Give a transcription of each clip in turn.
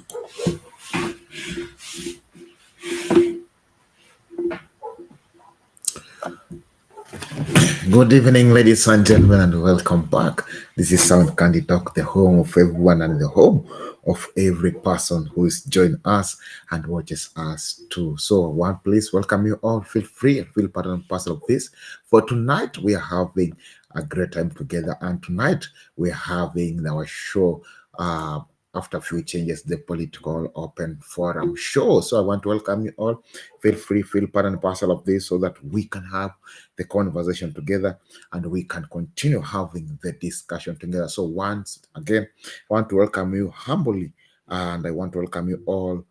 Good evening, ladies and gentlemen, and welcome back. This is Sound Candy Talk, the home of everyone and the home of every person who is joining us and watches us too. So, one, please welcome you all. Feel free and feel part and parcel of this. For tonight, we are having a great time together, and tonight we are having our show. After a few changes, the political open forum show. So I want to welcome you all. Feel free, feel part and parcel of this so that we can have the conversation together and we can continue having the discussion together. So once again, I want to welcome you humbly and I want to welcome you all.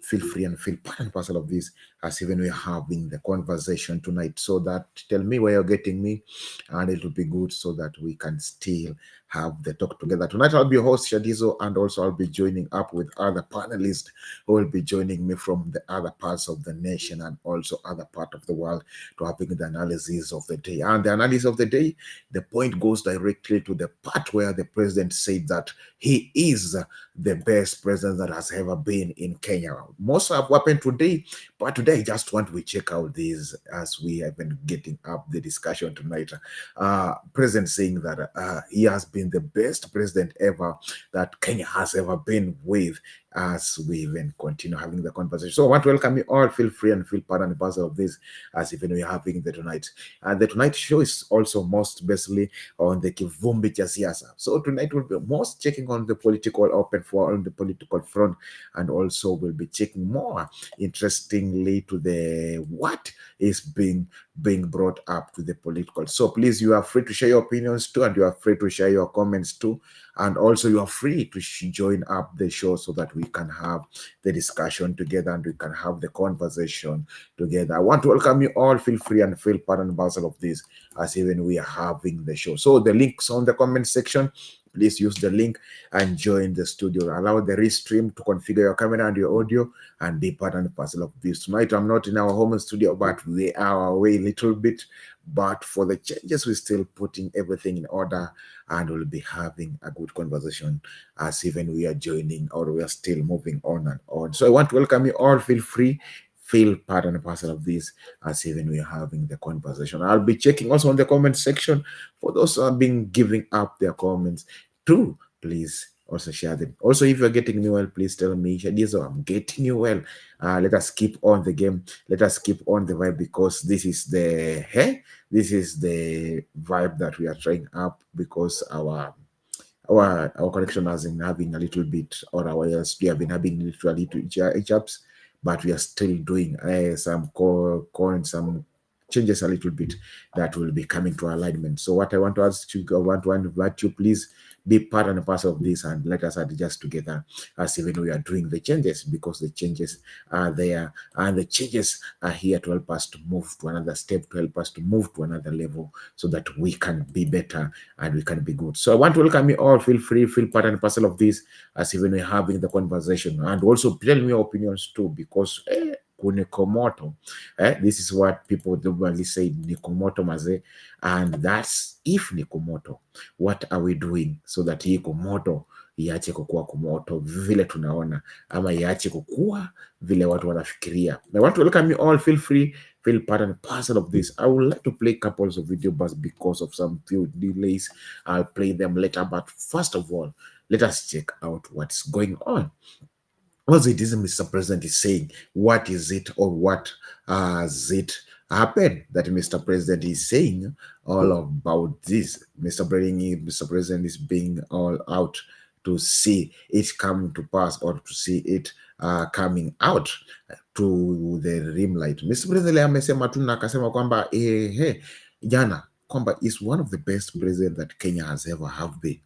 Feel free and feel part and parcel of this as even we're having the conversation tonight. So that tell me where you're getting me, and it will be good so that we can still have the talk together. Tonight I'll be your host Shadizo, and also I'll be joining up with other panelists who will be joining me from the other parts of the nation and also other part of the world to having the analysis of the day. And the analysis of the day, the point goes directly to the part where the president said that he is the best president that has ever been in Kenya. Most have happened today, but today I just want to check out these as we have been getting up the discussion tonight. President saying that he has been the best president ever that Kenya has ever been with, as we even continue having the conversation. So I want to welcome you all. Feel free and feel part and parcel of this as even we're having the tonight. And the tonight show is also most basically on the Kivumbi cha siasa. So tonight we'll be most checking on the political open for on the political front, and also we'll be checking more interestingly to the what is being brought up to the political. So please, you are free to share your opinions too, and you are free to share your comments too, and also you are free to join up the show so that we can have the discussion together and we can have the conversation together. I want to welcome you all. Feel free and feel part and parcel of this as even we are having the show. So the links on the comment section. Please use the link and join the studio. Allow the restream to configure your camera and your audio and be part and parcel of this. Tonight, I'm not in our home studio, but we are away a little bit. But for the changes, we're still putting everything in order and we'll be having a good conversation as even we are joining or we are still moving on and on. So I want to welcome you all. Feel free. Feel part and parcel of this as even we are having the conversation. I'll be checking also on the comment section for those who have been giving up their comments too. Please also share them. Also, if you're getting me well, please tell me, Shadizo, I'm getting you well. Let us keep on the game. Let us keep on the vibe because this is the vibe that we are trying up because our connection has been having a little bit, or our we have been having literally to each ups, but we are still doing some some changes a little bit that will be coming to alignment. So what I want to ask you, I want to invite you, please be part and parcel of this and let us adjust together as even we are doing the changes, because the changes are there and the changes are here to help us to move to another step, to help us to move to another level so that we can be better and we can be good. So I want to welcome you all. Feel free, feel part and parcel of this as even we're having the conversation, and also tell me your opinions too, because kunikomoto. This is what people normally say, nikomoto maze, and that's if nikomoto, what are we doing so that hii komoto iache kukua kumoto vile tunaona, ama iache kukua vile watu wanafikiria. I want to welcome you all. Feel free, feel part and parcel of this. I would like to play couples of video, but because of some few delays, I'll play them later. But first of all, let us check out what's going on. What it is Mr. President is saying. What is it, or what has it happened that Mr. President is saying all about this? Mr. President is being all out to see it come to pass, or to see it coming out to the limelight. Mr. President amesema tu na akasema kwamba jana kwamba is one of the best president that Kenya has ever have been.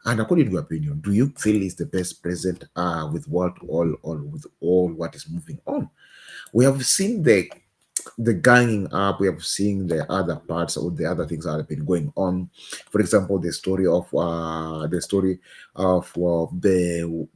And according to your opinion, do you feel he's the best president with what with all what is moving on? We have seen the ganging up. We have seen the other parts or the other things that have been going on. For example, the story of the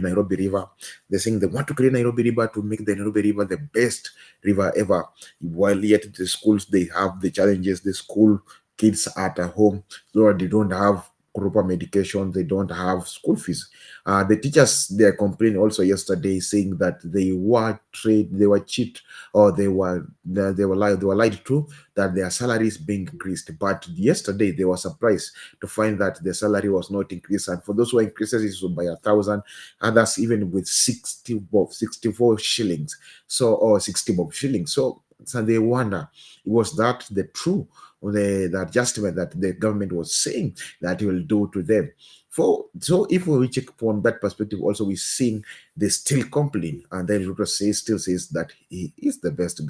Nairobi River. They're saying they want to create Nairobi River to make the Nairobi River the best river ever. While yet the schools, they have the challenges. The school kids at home, so they don't have proper medication. They don't have school fees. The teachers, they are complaining also yesterday, saying that they were cheated, or they were lied to, that their salaries being increased. But yesterday they were surprised to find that the salary was not increased, and for those who are increases, it was by 1,000, others even with 64 shillings, so, or 60 bob shillings. So they wonder, was that the true, the adjustment that the government was saying that it will do to them? So if we check from that perspective, also we've seen they still complain, and then Ruto still says that he is the best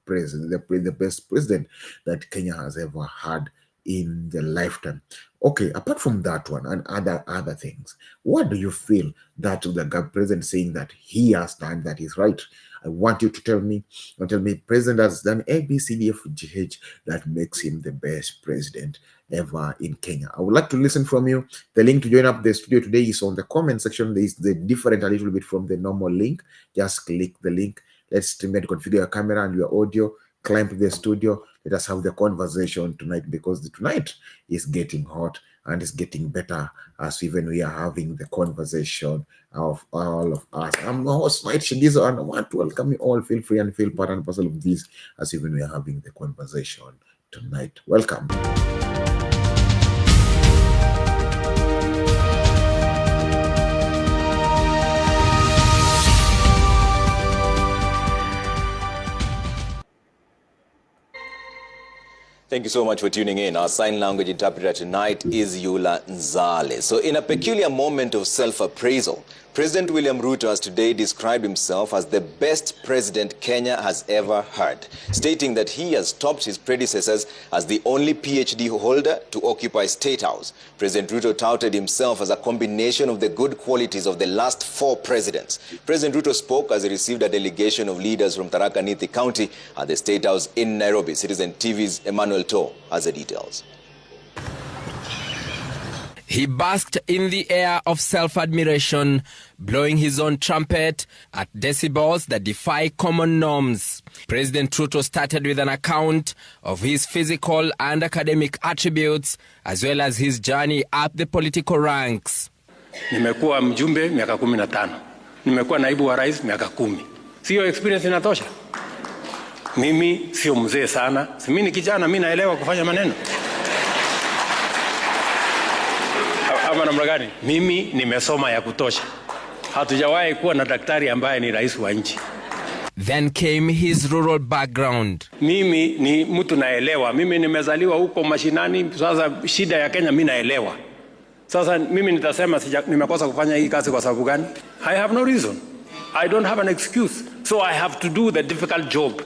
president, the best president that Kenya has ever had in the lifetime. Okay, apart from that one and other things, what do you feel that the president saying that he has done that is right? I want you to tell me, president has done A, B, C, D, F, G, H that makes him the best president ever in Kenya. I would like to listen from you. The link to join up the studio today is on the comment section. There is the different a little bit from the normal link. Just click the link. Let's configure your camera and your audio. Climb to the studio. Let us have the conversation tonight, because tonight is getting hot and it's getting better as even we are having the conversation of all of us. I'm the host, Mike Shindizo, and I want to welcome you all. Feel free and feel part and parcel of this as even we are having the conversation tonight. Welcome. Thank you so much for tuning in. Our sign language interpreter tonight is Yula Nzale. So in a peculiar moment of self-appraisal, President William Ruto has today described himself as the best president Kenya has ever had, stating that he has topped his predecessors as the only PhD holder to occupy State House. President Ruto touted himself as a combination of the good qualities of the last 4 presidents. President Ruto spoke as he received a delegation of leaders from Tharaka Nithi County at the State House in Nairobi. Citizen TV's Emmanuel To has the details. He basked in the air of self-admiration, blowing his own trumpet at decibels that defy common norms. President Ruto started with an account of his physical and academic attributes, as well as his journey up the political ranks. Nimekuwa mjumbe miaka 15. Nimekuwa naibu wa rais miaka 10. Sio experience inatosha? Mimi sio mzee sana. Mimi ni kijana, mimi naelewa kufanya maneno. Ama namna gani? Mimi nimesoma ya kutosha. Hatujawahi kuwa na daktari ambaye ni rais wa nchi. Then came his rural background. Mimi ni mtu naelewa. Mimi nimezaliwa huko mashinani. Sasa shida ya Kenya mimi naelewa. Sasa mimi nitasema nimekosa kufanya hii kazi kwa sababu gani? I have no reason. I don't have an excuse. So I have to do the difficult job.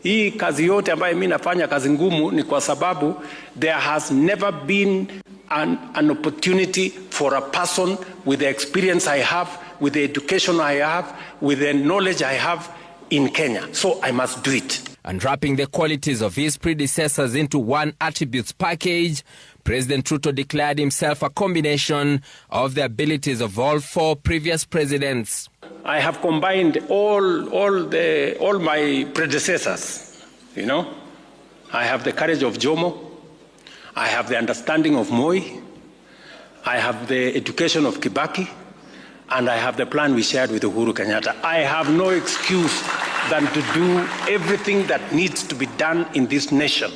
Hii kazi yote ambayo mimi nafanya, kazi ngumu, ni kwa sababu there has never been an opportunity for a person with the experience I have, with the education I have, with the knowledge I have in Kenya. So I must do it. And wrapping the qualities of his predecessors into one attributes package, President Ruto declared himself a combination of the abilities of all 4 previous presidents. I have combined all my predecessors, you know. I have the courage of Jomo. I have the understanding of Moi, I have the education of Kibaki, and I have the plan we shared with Uhuru Kenyatta. I have no excuse than to do everything that needs to be done in this nation,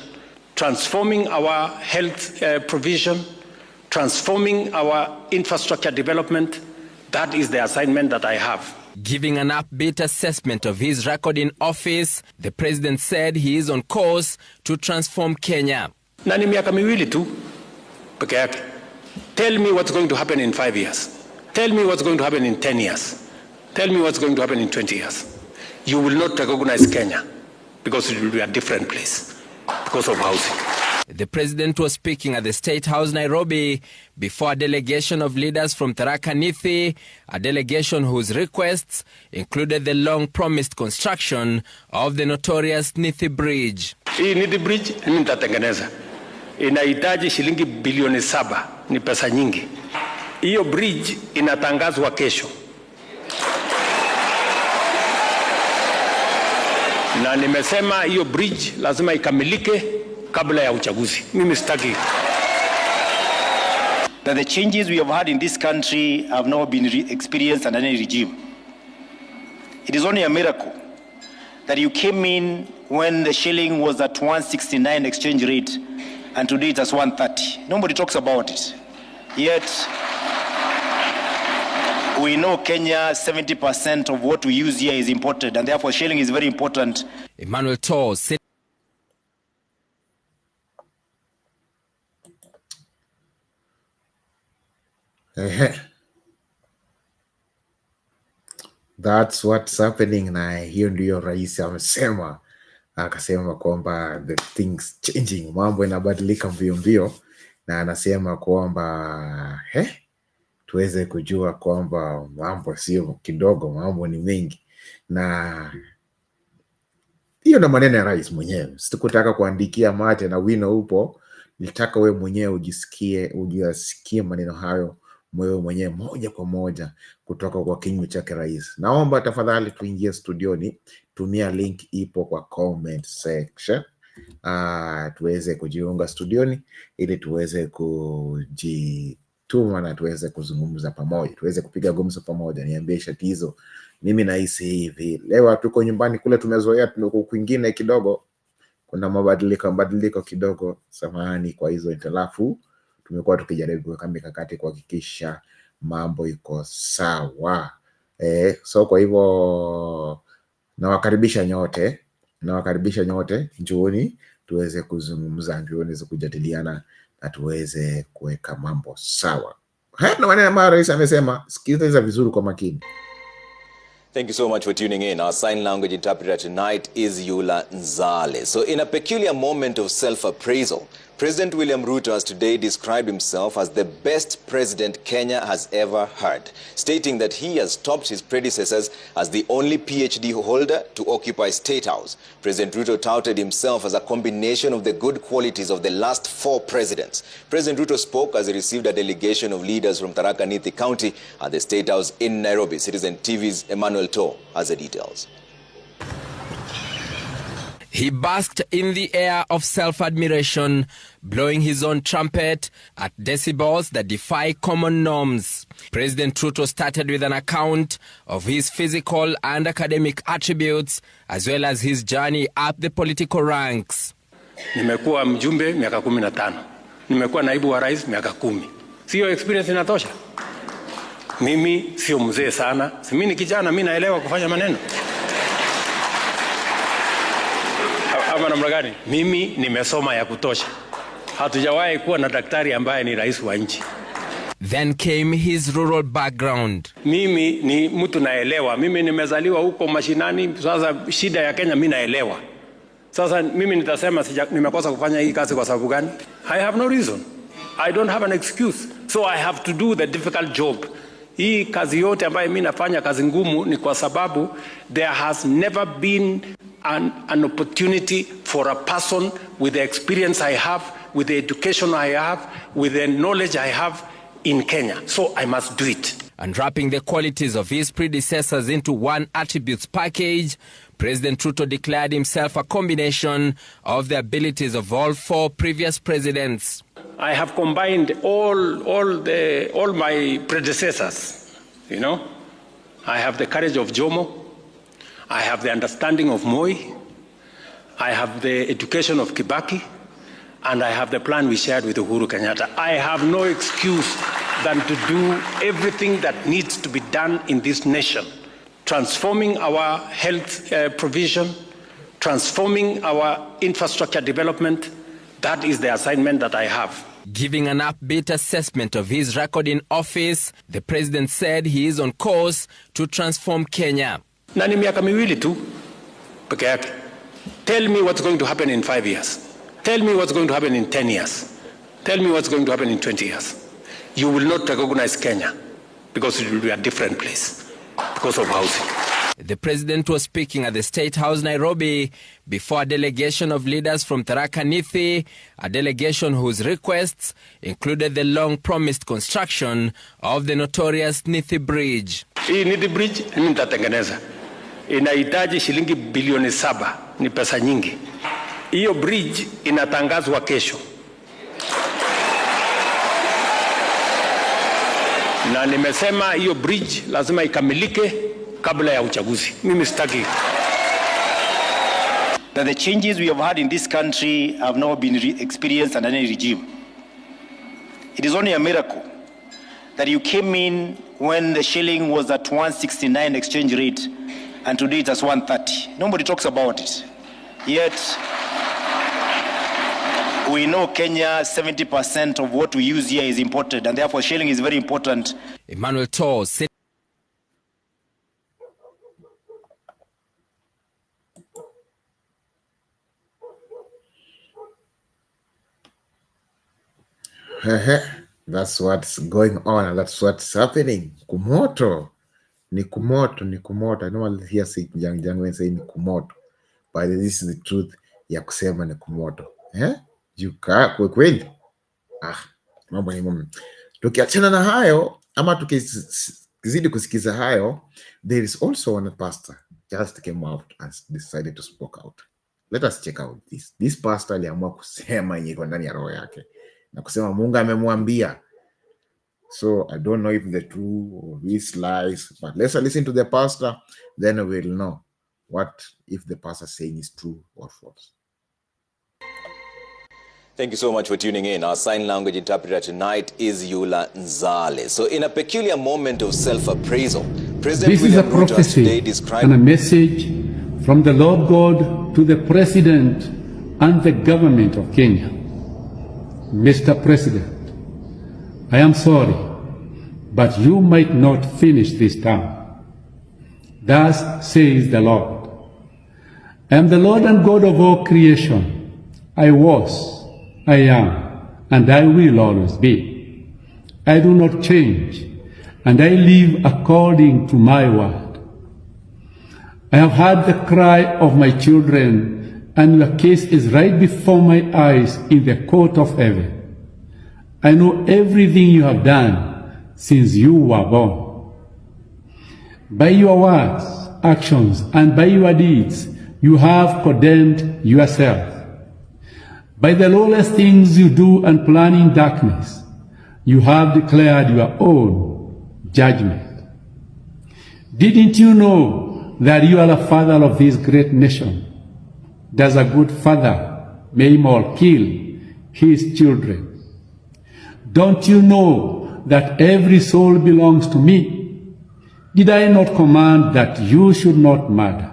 transforming our health provision, transforming our infrastructure development. That is the assignment that I have. Giving an upbeat assessment of his record in office, the president said he is on course to transform Kenya. Na ni miaka miwili tu peke yake. Tell me what's going to happen in 5 years. Tell me what's going to happen in 10 years. Tell me what's going to happen in 20 years. You will not recognize Kenya because it will be a different place because of housing. The president was speaking at the State House, Nairobi, before a delegation of leaders from Tharaka Nithi, a delegation whose requests included the long-promised construction of the notorious Nithi Bridge. Hii Nithi Bridge mimi nitatengeneza. Inahitaji shilingi bilioni 7, ni pesa nyingi. Hiyo bridge inatangazwa kesho. Na nimesema hiyo bridge lazima ikamilike kabla ya uchaguzi. Mimi sitaki. that the changes we have had in this country have not been experienced under any regime. It is only a miracle that you came in when the shilling was at 169 exchange rate and today it's at 130. Nobody talks about it. Yet, we know Kenya, 70% of what we use here is imported, and therefore shilling is very important. Emmanuel Toh said that's what's happening. Na hiyo ndio rais amesema, akasema kwamba the things changing, mambo inabadilika mbio mbio, na anasema kwamba tuweze kujua kwamba mambo sio kidogo, mambo ni mengi. Na hiyo na maneno ya rais mwenyewe, sitakutaka kuandikia mate na wino upo, nilitaka we mwenyewe ujisikie maneno hayo wewe mwenyewe moja kwa moja kutoka kwa kinywa chake rais. Naomba tafadhali tuingie studioni, tumia link ipo kwa comment section, tuweze kujiunga studioni ili tuweze kujituma na tuweze kuzungumza pamoja, tuweze kupiga gumzo pamoja. Niambie shatizo, mimi nahisi hivi, leo tuko nyumbani, kule tumezoea, tuko kwingine kidogo kuna mabadiliko kidogo. Samahani kwa hizo intelafu, tumekuwa tukijaribu kuweka mikakati kuhakikisha mambo iko sawa. So kwa hivyo nawakaribisha nyote, njooni tuweze kuzungumza, njooni kujadiliana na tuweze kuweka mambo sawa. Na maneno ambayo rais amesema, sikiliza vizuri kwa makini. Thank you so much for tuning in. Our sign language interpreter tonight is Yula Nzale. So in a peculiar moment of self-appraisal, President William Ruto has today described himself as the best president Kenya has ever had, stating that he has topped his predecessors as the only PhD holder to occupy State House. President Ruto touted himself as a combination of the good qualities of the last 4 presidents. President Ruto spoke as he received a delegation of leaders from Tharaka Nithi County at the State House in Nairobi. Citizen TV's Emmanuel Toh has the details. he basked in the air of self-admiration, blowing his own trumpet at decibels that defy common norms. President Ruto started with an account of his physical and academic attributes, as well as his journey up the political ranks. Nimekuwa mjumbe miaka 15. Nimekuwa naibu wa rais miaka 10. Sio experience inatosha? Mimi sio mzee sana. Si mimi ni kijana, mimi naelewa kufanya maneno. Ama namna gani? Mimi nimesoma ya kutosha. Hatujawahi kuwa na daktari ambaye ni rais wa nchi. Then came his rural background. Mimi ni mtu naelewa. Mimi nimezaliwa huko mashinani. Sasa shida ya Kenya mimi naelewa. Sasa mimi nitasema nimekosa kufanya hii kazi kwa sababu gani? I have no reason. I don't have an excuse. So I have to do the difficult job. Hii kazi yote ambayo mimi nafanya, kazi ngumu, ni kwa sababu there has never been an opportunity for a person with the experience I have, with the education I have, with the knowledge I have in Kenya. So I must do it. And wrapping the qualities of his predecessors into one attributes package, President Ruto declared himself a combination of the abilities of all 4 previous presidents. I have combined all my predecessors, you know. I have the courage of Jomo. I have the understanding of Moi. I have the education of Kibaki. And I have the plan we shared with Uhuru Kenyatta. I have no excuse than to do everything that needs to be done in this nation. Transforming our health provision, transforming our infrastructure development. That is the assignment that I have. Giving an upbeat assessment of his record in office, the president said he is on course to transform Kenya. Na ni miaka miwili tu peke yake. Tell me what's going to happen in 5 years. Tell me what's going to happen in 10 years. Tell me what's going to happen in 20 years. You will not recognize Kenya because it will be a different place because of housing. The president was speaking at the State House, Nairobi, before a delegation of leaders from Tharaka Nithi, a delegation whose requests included the long-promised construction of the notorious Nithi Bridge. Hii Nithi Bridge mimi nitatengeneza. Inahitaji shilingi bilioni 7, ni pesa nyingi. Hiyo bridge inatangazwa kesho. na nimesema hiyo bridge lazima ikamilike kabla ya uchaguzi. Mimi sitaki that the changes we have had in this country have not been experienced under any regime. It is only a miracle that you came in when the shilling was at 169 exchange rate and today it's at 130. Nobody talks about it. Yet, we know Kenya, 70% of what we use here is imported, and therefore shilling is very important. Emmanuel Tor said that's what's going on and that's what's happening. Kumoto. Ni kumoto. I know I'll hear young when say ni kumoto. But this is the truth ya kusema ni kumoto. Juka kwa kweli. Mambo ni mumu. Tukiachana na hayo ama tukizidi kusikiza hayo, there is also one pastor just came out and decided to speak out. Let us check out this. This pastor aliamua kusema yenye iko ndani ya roho yake na kusema Mungu amemwambia. So I don't know if the true or these lies, but let's listen to the pastor, then we'll know what if the pastor saying is true or false. Thank you so much for tuning in. Our sign language interpreter tonight is Yula Nzale. So in a peculiar moment of self-appraisal, President William Ruto has today described and a message from the Lord God to the President and the government of Kenya. Mr. President, I am sorry, but you might not finish this term. Thus says the Lord. I am the Lord and God of all creation. I was, I am, and I will always be. I do not change, and I live according to my word. I have heard the cry of my children, and your case is right before my eyes in the court of heaven. I know everything you have done since you were born. By your words, actions, and by your deeds, you have condemned yourself. By the lawless things you do and plan in darkness, you have declared your own judgment. Didn't you know that you are the father of this great nation? Does a good father maim or kill his children? Don't you know that every soul belongs to me? Did I not command that you should not murder?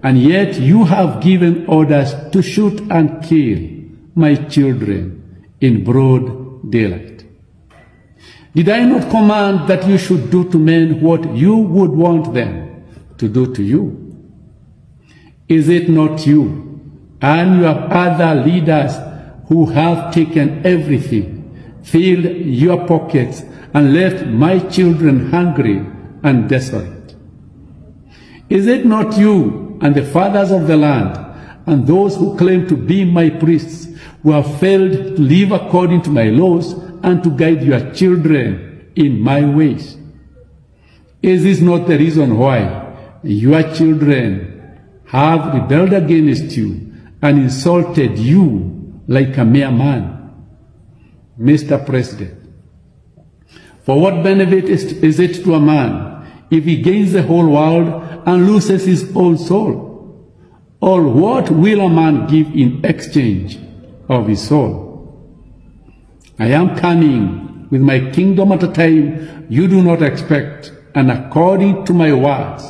And yet you have given orders to shoot and kill my children in broad daylight. Did I not command that you should do to men what you would want them to do to you? Is it not you and your other leaders who have taken everything, filled your pockets, and left my children hungry and desolate? Is it not you and the fathers of the land and those who claim to be my priests who have failed to live according to my laws and to guide your children in my ways? Is this not the reason why your children have rebelled against you and insulted you like a mere man? Mr. President, for what benefit is it to a man if he gains the whole world and loses his own soul? Or what will a man give in exchange of his soul? I am coming with my kingdom at a time you do not expect, and according to my words,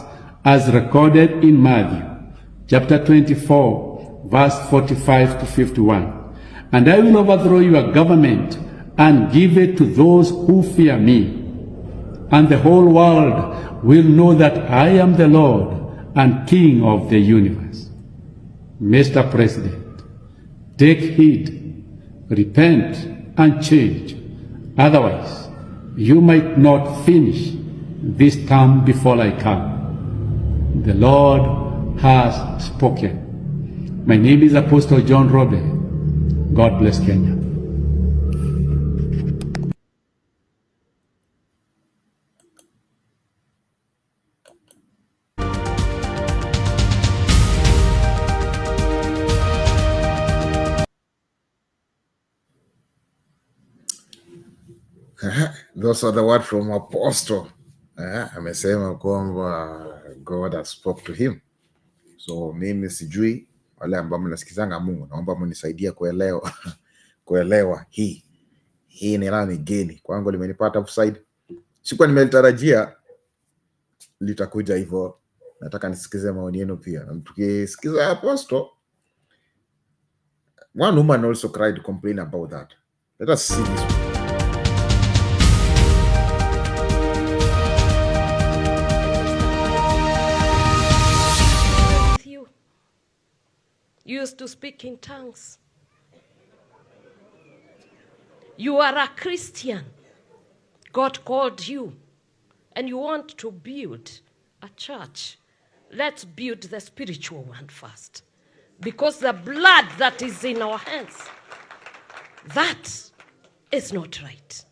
as recorded in Matthew, chapter 24, verse 45 to 51. And I will overthrow your government and give it to those who fear me. And the whole world will know that I am the Lord and King of the universe. Mr. President, take heed, repent, and change. Otherwise, you might not finish this term before I come. The Lord has spoken. My name is Apostle John Robert. God bless Kenya. Those are the word from Apostle. Amesema kwamba God has spoke to him. So mimi sijui, wale ambao mnasikizanga Mungu, naomba mnisaidie kuelewa hii ni nani geni kwangu, limenipata offside. Sikuwa nimelitarajia litakuja hivyo. Nataka nisikize maoni yenu pia. Na tukisikiza Apostle, one woman also cried, complain about that. Let us see this one. You used to speak in tongues. You are a Christian. God called you, and you want to build a church. Let's build the spiritual one first. Because the blood that is in our hands, that is not right.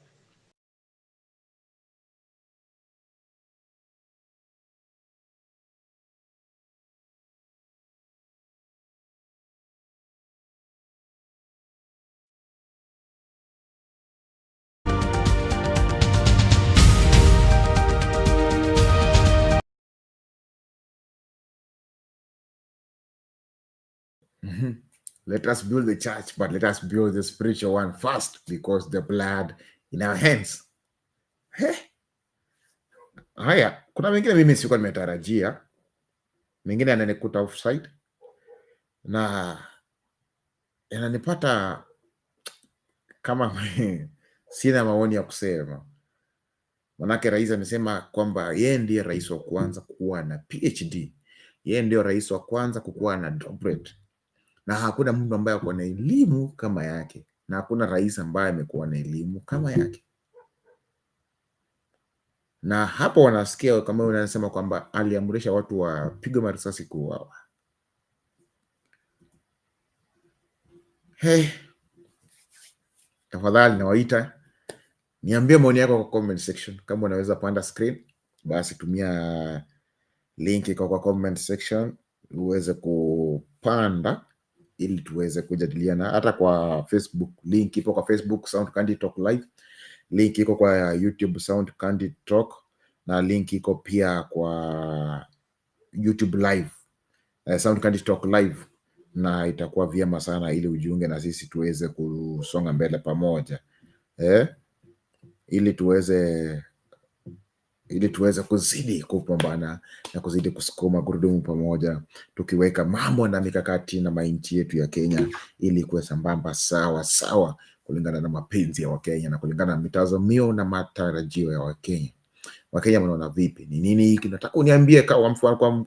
Let us build the church, but let us build the spiritual one first, because the blood in our hands. Haya, kuna mengine mimi sikuwa nimetarajia, mengine ananikuta offside na yananipata kama sina maoni ya kusema. Manake rais amesema kwamba yeye ndiye rais wa kwanza kuwa na PhD, yeye ndio rais wa kwanza kukuwa na doctorate, na hakuna mtu ambaye ako na elimu kama yake, na hakuna rais ambaye amekuwa na elimu kama yake. Na hapo wanasikia kama wanasema kwamba aliamrisha watu wapigwe marisasi kuuawa. Tafadhali nawaita, niambie maoni yako kwa comment section. Kama unaweza panda screen, basi tumia link iko kwa comment section uweze kupanda ili tuweze kujadiliana. Hata kwa Facebook, link ipo kwa Facebook Sound Candy Talk Live, link iko kwa YouTube Sound Candy Talk, na link iko pia kwa YouTube Live, Sound Candy Talk Live, na itakuwa vyema sana ili ujiunge na sisi tuweze kusonga mbele pamoja, ili tuweze kuzidi kupambana na kuzidi kusukuma gurudumu pamoja, tukiweka mambo na mikakati na mainchi yetu ya Kenya ili kuwe sambamba sawa kulingana na mapenzi ya Wakenya na kulingana na mitazamio na matarajio ya Wakenya. Wakenya wanaona vipi? Ni nini hiki? Nataka uniambie kwa mfano,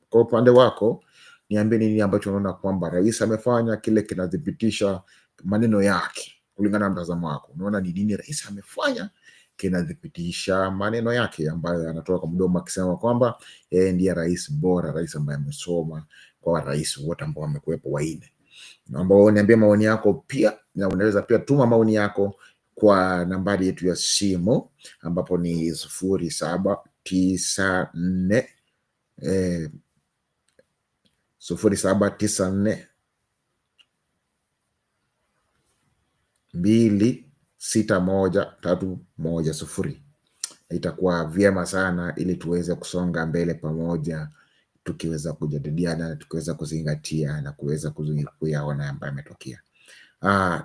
kwa upande wako, niambie nini ambacho unaona kwamba rais amefanya kile kinadhibitisha maneno yake. Kulingana na mtazamo wako, unaona ni nini rais amefanya kinadhibitisha maneno yake ambayo anatoka kwa mdomo akisema kwamba yeye ndiye rais bora, rais ambaye amesoma kwa rais wote ambao wamekuwepo waine. Naomba uniambie maoni yako pia, na unaweza pia tuma maoni yako kwa nambari yetu ya simu ambapo ni 0794 261-310. Itakuwa vyema sana ili tuweze kusonga mbele pamoja, tukiweza kujadiliana, tukiweza kuzingatia na kuweza kuyaona ambayo yametokea.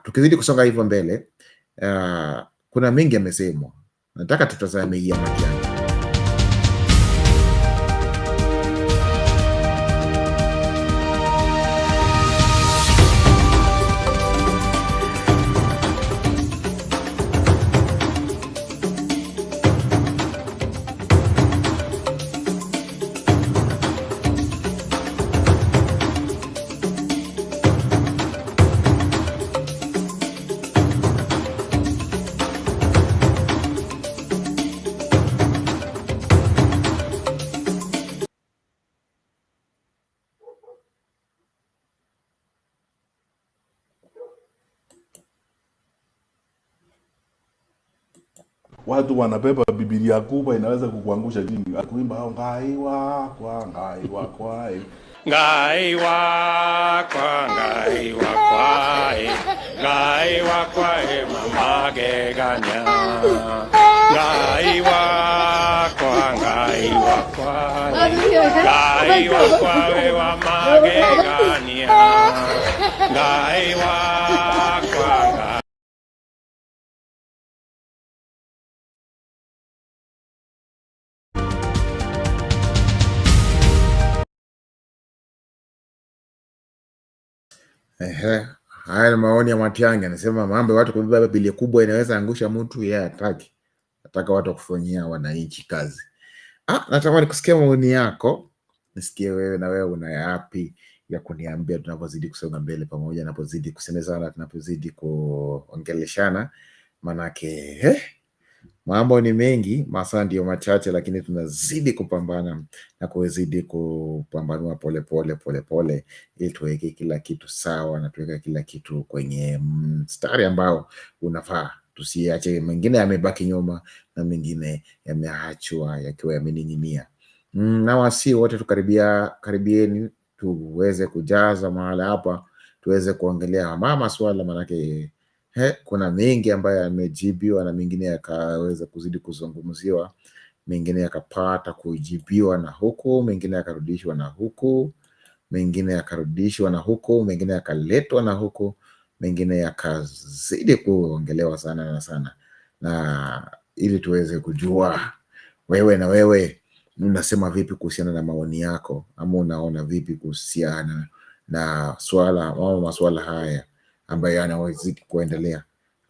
Tukizidi kusonga hivyo mbele, kuna mengi yamesemwa. Nataka tutazame hii ya watu wanabeba Biblia kubwa inaweza kukuangusha chini. Akuimba hao ngai wakwa ngai wakwa Ngai wakwa ngai wakwa ngai wakwa mama geganya Ngai wakwa, Ngai wakwa, Ngai wakwa we wa magegania, Ngai wakwa, Ngai. Haya ni maoni ya Matiang'i, anasema mambo ya watu kubeba bili kubwa inaweza angusha mtu, yeye hataki. Nataka watu kufanyia wananchi kazi. Natamani kusikia maoni yako. Nisikie wewe na wewe una yapi ya kuniambia tunapozidi kusonga mbele pamoja, tunapozidi kusemezana, tunapozidi kuongeleshana. Manake mambo ni mengi, masaa ndio machache, lakini tunazidi kupambana na kuzidi kupambanua pole ili tuweke kila kitu sawa na tuweke kila kitu kwenye mstari ambao unafaa. Tusiache mengine yamebaki nyuma na mengine yameachwa yakiwa yamening'inia. Na wasi wote karibieni tuweze kujaza mahala hapa, tuweze kuongelea mama swala, manake kuna mengi ambayo yamejibiwa na mengine yakaweza kuzidi kuzungumziwa, mengine yakapata kujibiwa na huku, mengine yakarudishwa na huku, mengine yakarudishwa na huku, mengine yakaletwa na huku, mengine yakazidi kuongelewa sana na sana, na ili tuweze kujua wewe na wewe unasema vipi kuhusiana na maoni yako, ama unaona vipi kuhusiana na masuala haya ambayo yanazidi kuendelea,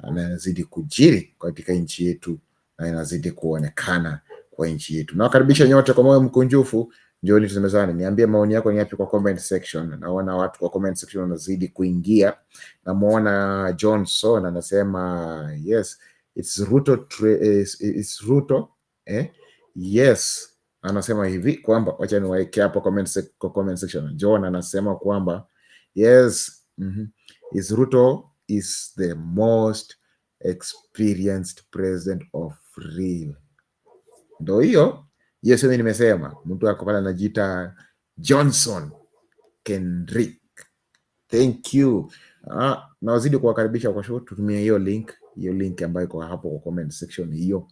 yanazidi kujiri katika nchi yetu na yanazidi kuonekana kwa nchi yetu. Nawakaribisha nyote kwa moyo mkunjufu, njooni tusemezane. Niambie maoni yako ni yapi kwa comment section. Naona watu kwa comment section wanazidi kuingia. Namuona Johnson anasema yes, it's Ruto. Yes, anasema hivi kwamba, wacha niwaeke hapo comment section. John anasema kwamba yes, is Ruto is the most experienced president of real. Ndo hiyo yes, mimi nimesema mtu ako pale anajiita Johnson Kendrick. Thank you. Nawazidi kuwakaribisha kwa show, tutumie hiyo link ambayo iko hapo kwa comment section, hiyo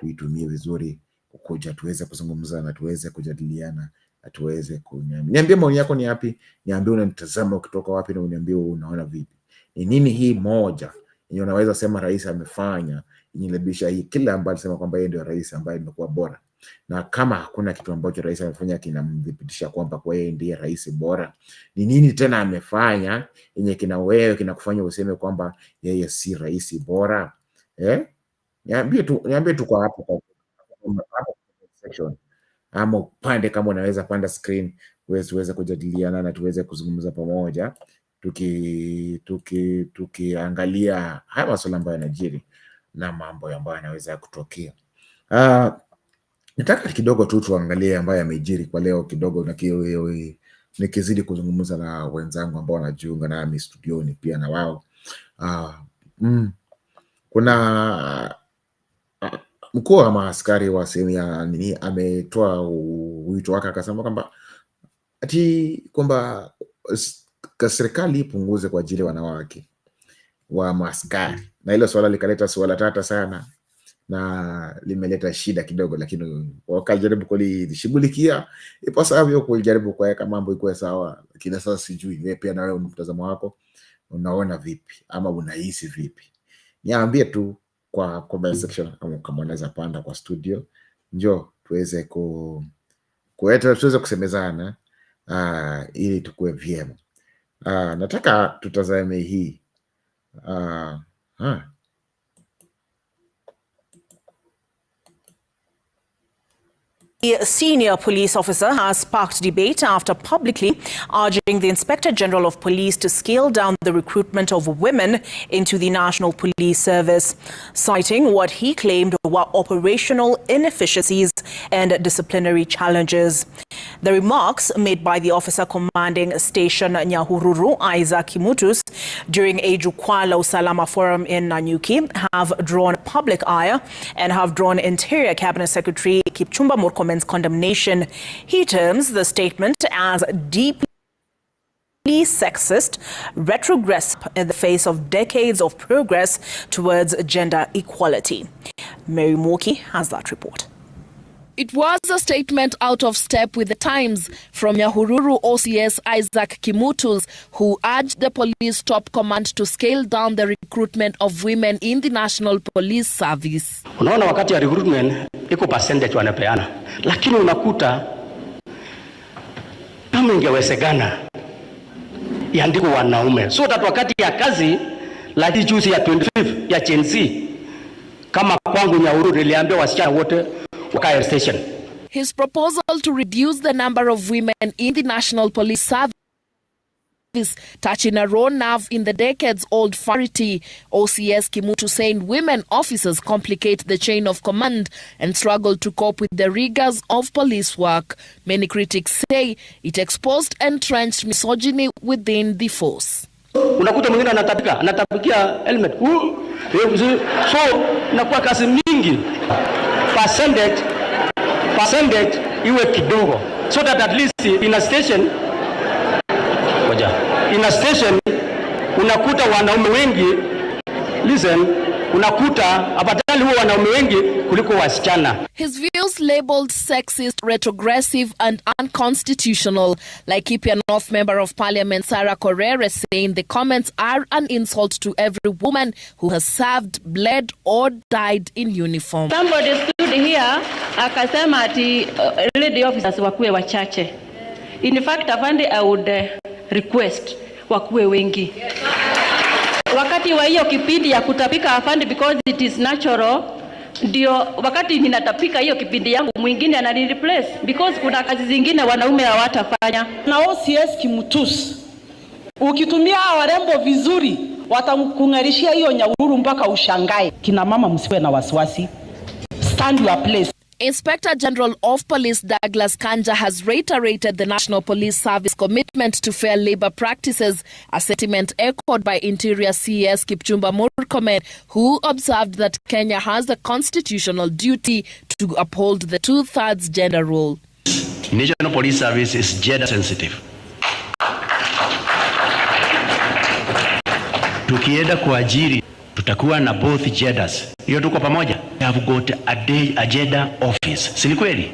tuitumie vizuri kuja tuweze kuzungumza na tuweze kujadiliana na tuweze niambie maoni yako ni yapi, niambie unanitazama ukitoka wapi na uniambie unaona vipi. Ni nini hii moja yenye unaweza sema rais amefanya inilebisha hii kila ambaye alisema kwamba yeye ndio rais ambaye amekuwa bora, na kama hakuna kitu ambacho rais amefanya kinamdhibitisha kwamba kwa yeye ndiye rais bora, ni nini tena amefanya yenye kinakufanya useme kwamba yeye si rais bora? Niambie tu kwa hapo section, ama upande kama unaweza panda screen tuweze kujadiliana na tuweze kuzungumza pamoja, tukiangalia haya masuala ambayo yanajiri na mambo ambayo yanaweza kutokea. Nataka kidogo tu tuangalie ambayo yamejiri kwa leo kidogo, na nikizidi kuzungumza na wenzangu ambao wanajiunga nami studioni pia na wao. Kuna mkuu wa maaskari wa sehemu ya nini ametoa wito wake, akasema kwamba serikali ipunguze kwa ajili ya wanawake wa maaskari, na hilo swala likaleta swala tata sana na limeleta shida kidogo, lakini wakajaribu kulishughulikia ipasavyo, kujaribu kuweka mambo ikuwe sawa. Lakini sasa sijui wewe pia na wewe mtazamo wako unaona vipi ama unahisi vipi? Niambie tu kwa comment section, kama unaweza panda kwa studio, njoo tuweze tuweze kusemezana ili tukue vyema. Nataka tutazame hii A senior police officer has sparked debate after publicly urging the Inspector General of Police to scale down the recruitment of women into the National Police Service, citing what he claimed were operational inefficiencies and disciplinary challenges. The remarks made by the officer commanding Station Nyahururu, Isaac Kimutus, during a Jukwaa la Usalama forum in Nanyuki have drawn public ire and have drawn Interior Cabinet Secretary Kipchumba Murkomen's condemnation. He terms the statement as deeply sexist, retrogressive in the face of decades of progress towards gender equality. Mary Moki has that report. It was a statement out of step with the times from Nyahururu OCS Isaac Kimutus, who urged the police top command to scale down the recruitment of women in the National Police Service. Unaona wakati ya recruitment iko percentage wanapeana, lakini unakuta kama ingewezekana iandikwe wanaume, so that wakati ya kazi like juzi ya 25 ya Gen Z kama kwangu Nyahururu niliambia wasichana wote wakae station. His proposal to reduce the number of women in the National Police Service touching a raw nerve in the decades-old parity. OCS Kimutu saying women officers complicate the chain of command and struggle to cope with the rigors of police work. Many critics say it exposed entrenched misogyny within the force. Unakuta mwingine anatapikia helmet. So inakuwa kazi mingi. Percentage iwe kidogo, so that at least in a station unakuta wanaume wengi, unakuta afadhali huwa wanaume wengi kuliko wasichana. His views labeled sexist, retrogressive and unconstitutional, like Ipia North Member of Parliament Sarah Korere saying the comments are an insult to every woman who has served, bled or died in uniform. Somebody stood here akasema ati lady officers wakuwe wachache. In fact, afande I would request wakuwe wengi. Wakati wa hiyo kipindi ya kutapika afande, because it is natural, ndio wakati ninatapika hiyo kipindi yangu mwingine anani replace, because kuna kazi zingine wanaume hawatafanya. Na OCS Kimutus, ukitumia warembo vizuri watakung'arishia hiyo Nyahururu mpaka ushangae. Kina mama msiwe na wasiwasi, stand your place. Inspector General of Police Douglas Kanja has reiterated the National Police Service commitment to fair labor practices, a sentiment echoed by Interior CS Kipchumba Murkomen, who observed that Kenya has a constitutional duty to uphold the 2/3 gender rule. National Police Service is gender sensitive. Tukienda kuajiri tutakuwa na both genders. Hiyo tuko pamoja. We have got a gender office. Si kweli?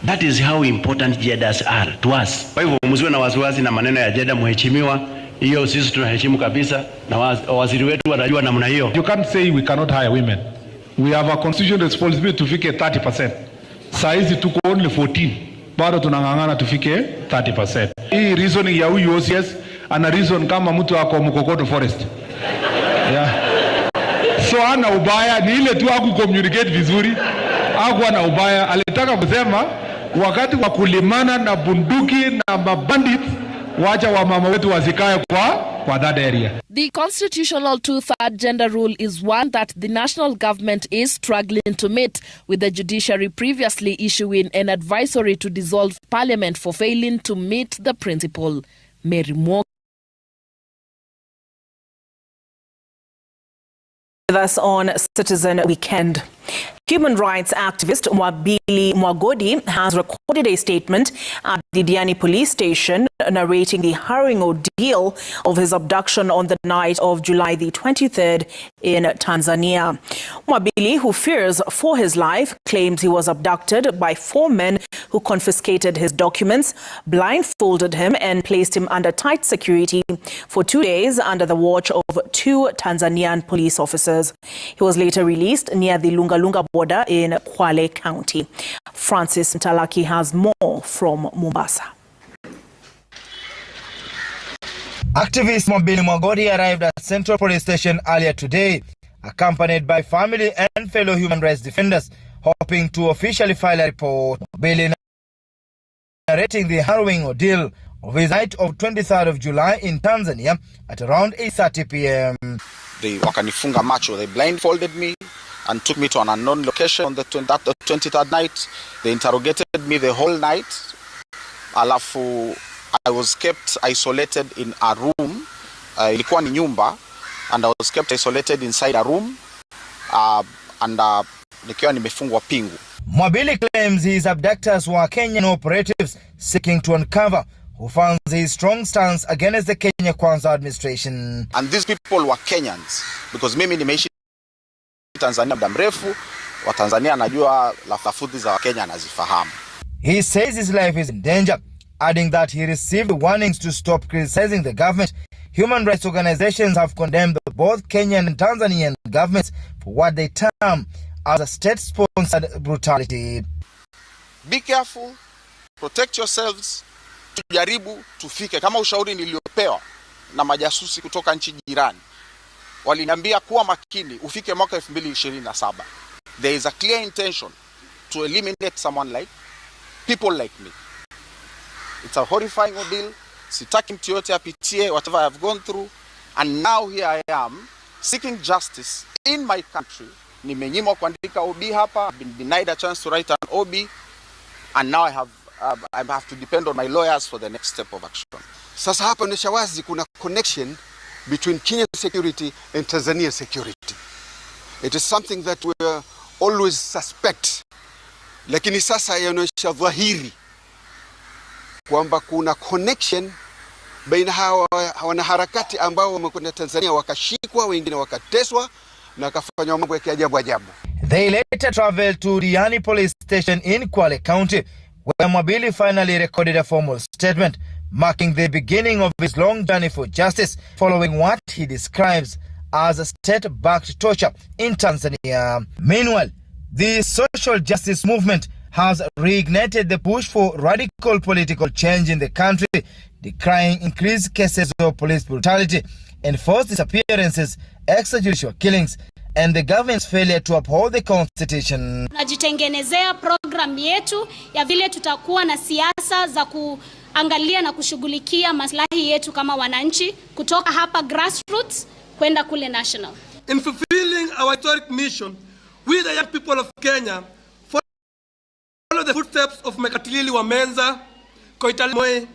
That is how important genders are to us. Kwa hivyo msiwe na wasiwasi na maneno ya gender, mheshimiwa. Hiyo sisi tunaheshimu kabisa na waziri wetu wanajua namna hiyo. You can't say we cannot hire women. We have a constitutional responsibility tufike 30%. Saizi tuko only 14. Bado tunang'ang'ana tufike 30%. Hii reasoning ya huyu OCS ana reason kama mtu ako Mkokoto Forest. Yeah. So ana ubaya, ni ile tu communicate vizuri. Ana ubaya, alitaka kusema wakati wa kulimana na bunduki na mabandit, wacha wa mama wetu wasikae kwa that area. The constitutional 2/3 gender rule is one that the national government is struggling to meet, with the judiciary previously issuing an advisory to dissolve parliament for failing to meet the principle. Mary Moki. With us on Citizen Weekend. Human rights activist Mwabili Mwagodi has recorded a statement at the Diani police station narrating the harrowing ordeal of his abduction on the night of July the 23rd in Tanzania. Mwabili, who fears for his life, claims he was abducted by 4 men who confiscated his documents, blindfolded him and placed him under tight security for 2 days under the watch of 2 Tanzanian police officers. He was later released near the Lungalunga border in Kwale County. Francis Mtalaki has more from Mombasa. Activist Mwabili Mwagodi arrived at Central Police Station earlier today, accompanied by family and fellow human rights defenders, hoping to officially file a report. Mwabili narrating the harrowing ordeal of his night of 23rd of July in Tanzania at around 8:30 p.m. They wakanifunga macho, they blindfolded me and took me to an unknown location on the 23rd night. They interrogated me the whole night. Alafu, I was kept isolated in a room. Ilikuwa ni nyumba, and I was kept isolated inside a room. Nikiwa nimefungwa pingu. Mwabili claims his abductors were Kenyan operatives seeking to uncover who found his strong stance against the Kenya Kwanza administration. And these people were Kenyans, because mimi nimeishi Tanzania muda mrefu, wa Tanzania najua lafudhi za Kenya nazifahamu. He says his life is in danger, adding that he received warnings to stop criticizing the government. Human rights organizations have condemned both Kenyan and Tanzanian governments for what they term as a state-sponsored brutality. Be careful, protect yourselves, tujaribu tufike. Kama ushauri niliopewa na majasusi kutoka nchi jirani, waliniambia kuwa makini ufike mwaka 2027. There is a clear intention to eliminate someone like people like me. It's a horrifying ordeal. Sitaki mtu yote apitie whatever I have gone through, and now here I am seeking justice in my country. Nimenyimwa kuandika OB hapa, I've been denied a chance to write an OB, and now I have to depend on my lawyers for the next step of action. Sasa hapa inaonyesha wazi kuna connection between Kenyan security and Tanzania security. It is something that we always suspect, lakini sasa inaonyesha dhahiri kwamba kuna connection baina hawa wanaharakati ambao wamekwenda Tanzania wakashikwa, wengine wakateswa na kafanywa mambo ya kiajabu ajabu. They later traveled to Diani police station in Kwale County, where Mabili finally recorded a formal statement marking the beginning of his long journey for justice following what he describes as a state-backed torture in Tanzania. Meanwhile, the social justice movement has reignited the push for radical political change in the country, decrying increased cases of police brutality, enforced disappearances, extrajudicial killings, and the government's failure to uphold the constitution. Tunajitengenezea program yetu ya vile tutakuwa na siasa za kuangalia na kushughulikia maslahi yetu kama wananchi kutoka hapa grassroots kwenda kule national. In fulfilling our historic mission, we the young people of Kenya follow the footsteps of Mekatilili Wamenza, Koitalel Moi,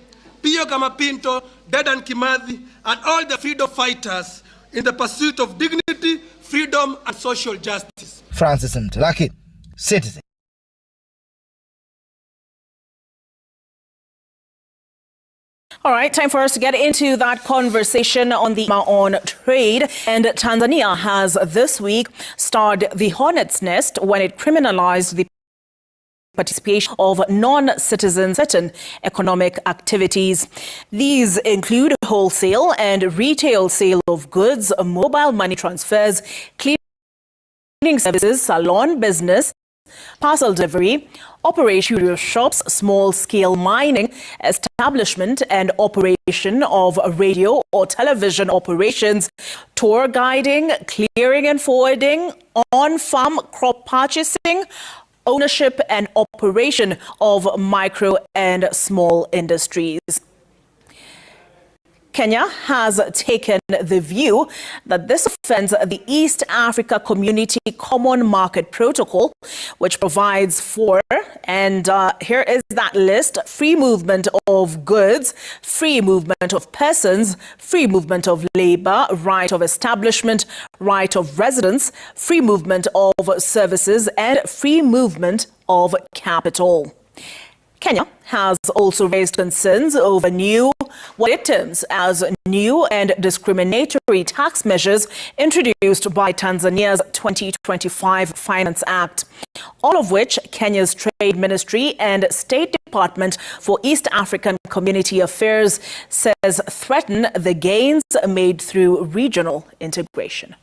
Pio Gamapinto, Dedan Kimathi, and all the freedom fighters in the pursuit of dignity, freedom, and social justice. Francis Mtalaki, Citizen. All right, time for us to get into that conversation on trade. And Tanzania has this week starred the hornet's nest when it criminalized the participation of non-citizens in certain economic activities. These include wholesale and retail sale of goods, mobile money transfers, cleaning services, salon business, parcel delivery, operation shops, small-scale mining, establishment and operation of radio or television operations, tour guiding, clearing and forwarding, on-farm crop purchasing, ownership and operation of micro and small industries. Kenya has taken the view that this offends the East Africa Community Common Market Protocol, which provides for, and here is that list: free movement of goods, free movement of persons, free movement of labor, right of establishment, right of residence, free movement of services, and free movement of capital. Kenya has also raised concerns over what it terms as new and discriminatory tax measures introduced by Tanzania's 2025 Finance Act, all of which Kenya's Trade Ministry and State Department for East African Community Affairs says threaten the gains made through regional integration.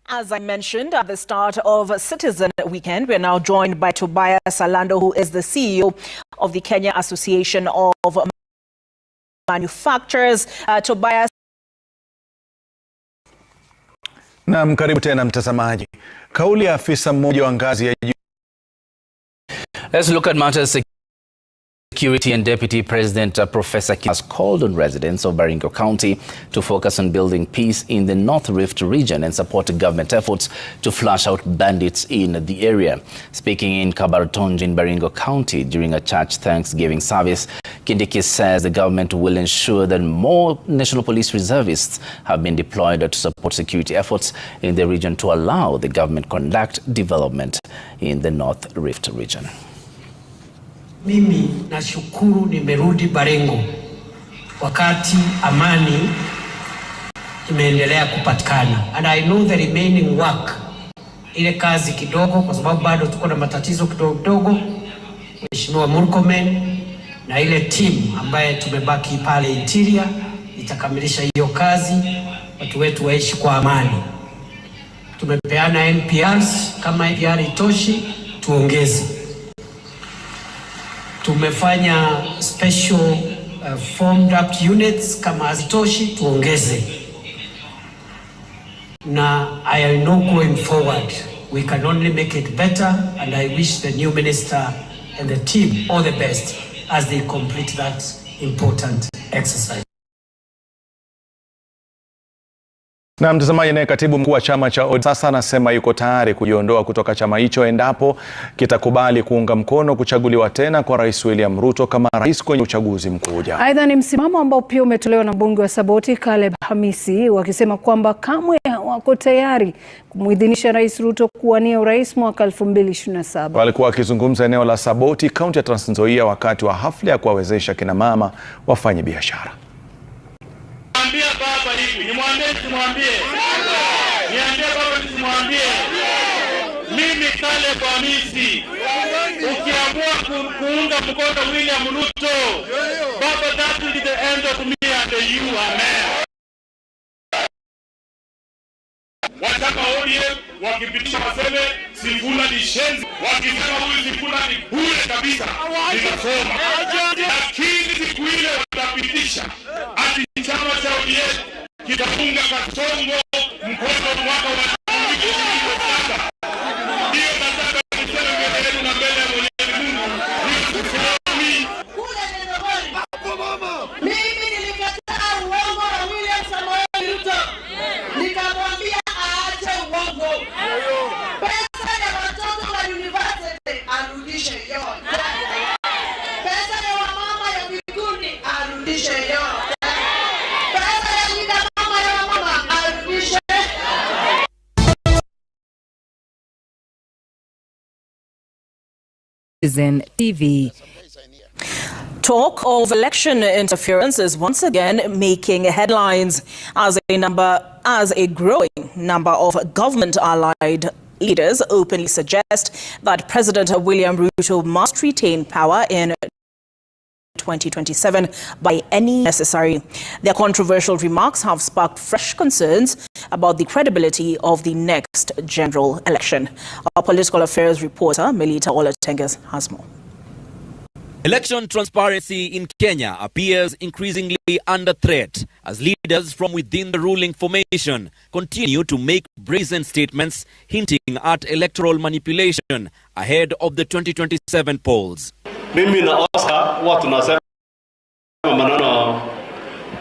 As I mentioned at the start of Citizen Weekend, we are now joined by Tobias Alando, who is the CEO of the Kenya Association of Manufacturers. Tobias. Naam, karibu tena mtazamaji. Kauli ya afisa mmoja wa ngazi ya juu. Let's look at matters Security and Deputy President Professor Kim has called on residents of Baringo County to focus on building peace in the North Rift region and support government efforts to flush out bandits in the area. Speaking in Kabartonj in Baringo County during a church Thanksgiving service, Kindiki says the government will ensure that more National Police reservists have been deployed to support security efforts in the region to allow the government conduct development in the North Rift region. Mimi nashukuru nimerudi Baringo wakati amani imeendelea kupatikana, and I know the remaining work, ile kazi kidogo, kwa sababu bado tuko na matatizo kidogo. Mheshimiwa Murkomen na ile team ambaye tumebaki pale interior itakamilisha hiyo kazi, watu wetu waishi kwa amani. Tumepeana NPRs, kama NPR itoshi tuongeze. Tumefanya special formed up units, kama hazitoshi tuongeze. Na I know going forward we can only make it better, and I wish the new minister and the team all the best as they complete that important exercise. Na mtazamaji, naye katibu mkuu wa chama cha ODM sasa anasema yuko tayari kujiondoa kutoka chama hicho endapo kitakubali kuunga mkono kuchaguliwa tena kwa Rais William Ruto kama rais kwenye uchaguzi mkuu ujao. Aidha, ni msimamo ambao pia umetolewa na mbunge wa Saboti Caleb Hamisi, wakisema kwamba kamwe wako tayari kumuidhinisha Rais Ruto kuwania urais mwaka 2027. Walikuwa wakizungumza eneo la Saboti, kaunti ya Trans Nzoia, wakati wa hafla ya kuwawezesha kina mama wafanye biashara. Niambia baba hivi, nimwambie simwambie? Niambie baba simwambie? Mimi Caleb Hamisi, ukiamua kuunga mkono William Ruto, baba, that will be the end of me and you, amen. Wataka ODM wakipitisha waseme Sifuna ni shenzi, wakisema huyu Sifuna ni bure kabisa, nitasoma. Lakini siku ile watapitisha ati chama cha ODM kitaunga Kasongo mkono mwaka wa 2027. Hiyo nataka niseme mbele na mbele ya Mwenyezi Mungu. Mimi nilikataa uongo wa William Samoei Ruto. Nikamwambia aache uongo. Pesa ya watoto wa university arudishe yote. Pesa ya wamama ya vikundi arudishe yote. Pesa ya linda mama ya mama arudishe. Citizen TV. Talk of election interference is once again making headlines as a growing number of government-allied leaders openly suggest that President William Ruto must retain power in 2027 by any necessary. Their controversial remarks have sparked fresh concerns about the credibility of the next general election. Our political affairs reporter, Melita Olatenges, has more. Election transparency in Kenya appears increasingly under threat as leaders from within the ruling formation continue to make brazen statements hinting at electoral manipulation ahead of the 2027 polls. Mimi na Oscar huwa tunasema maneno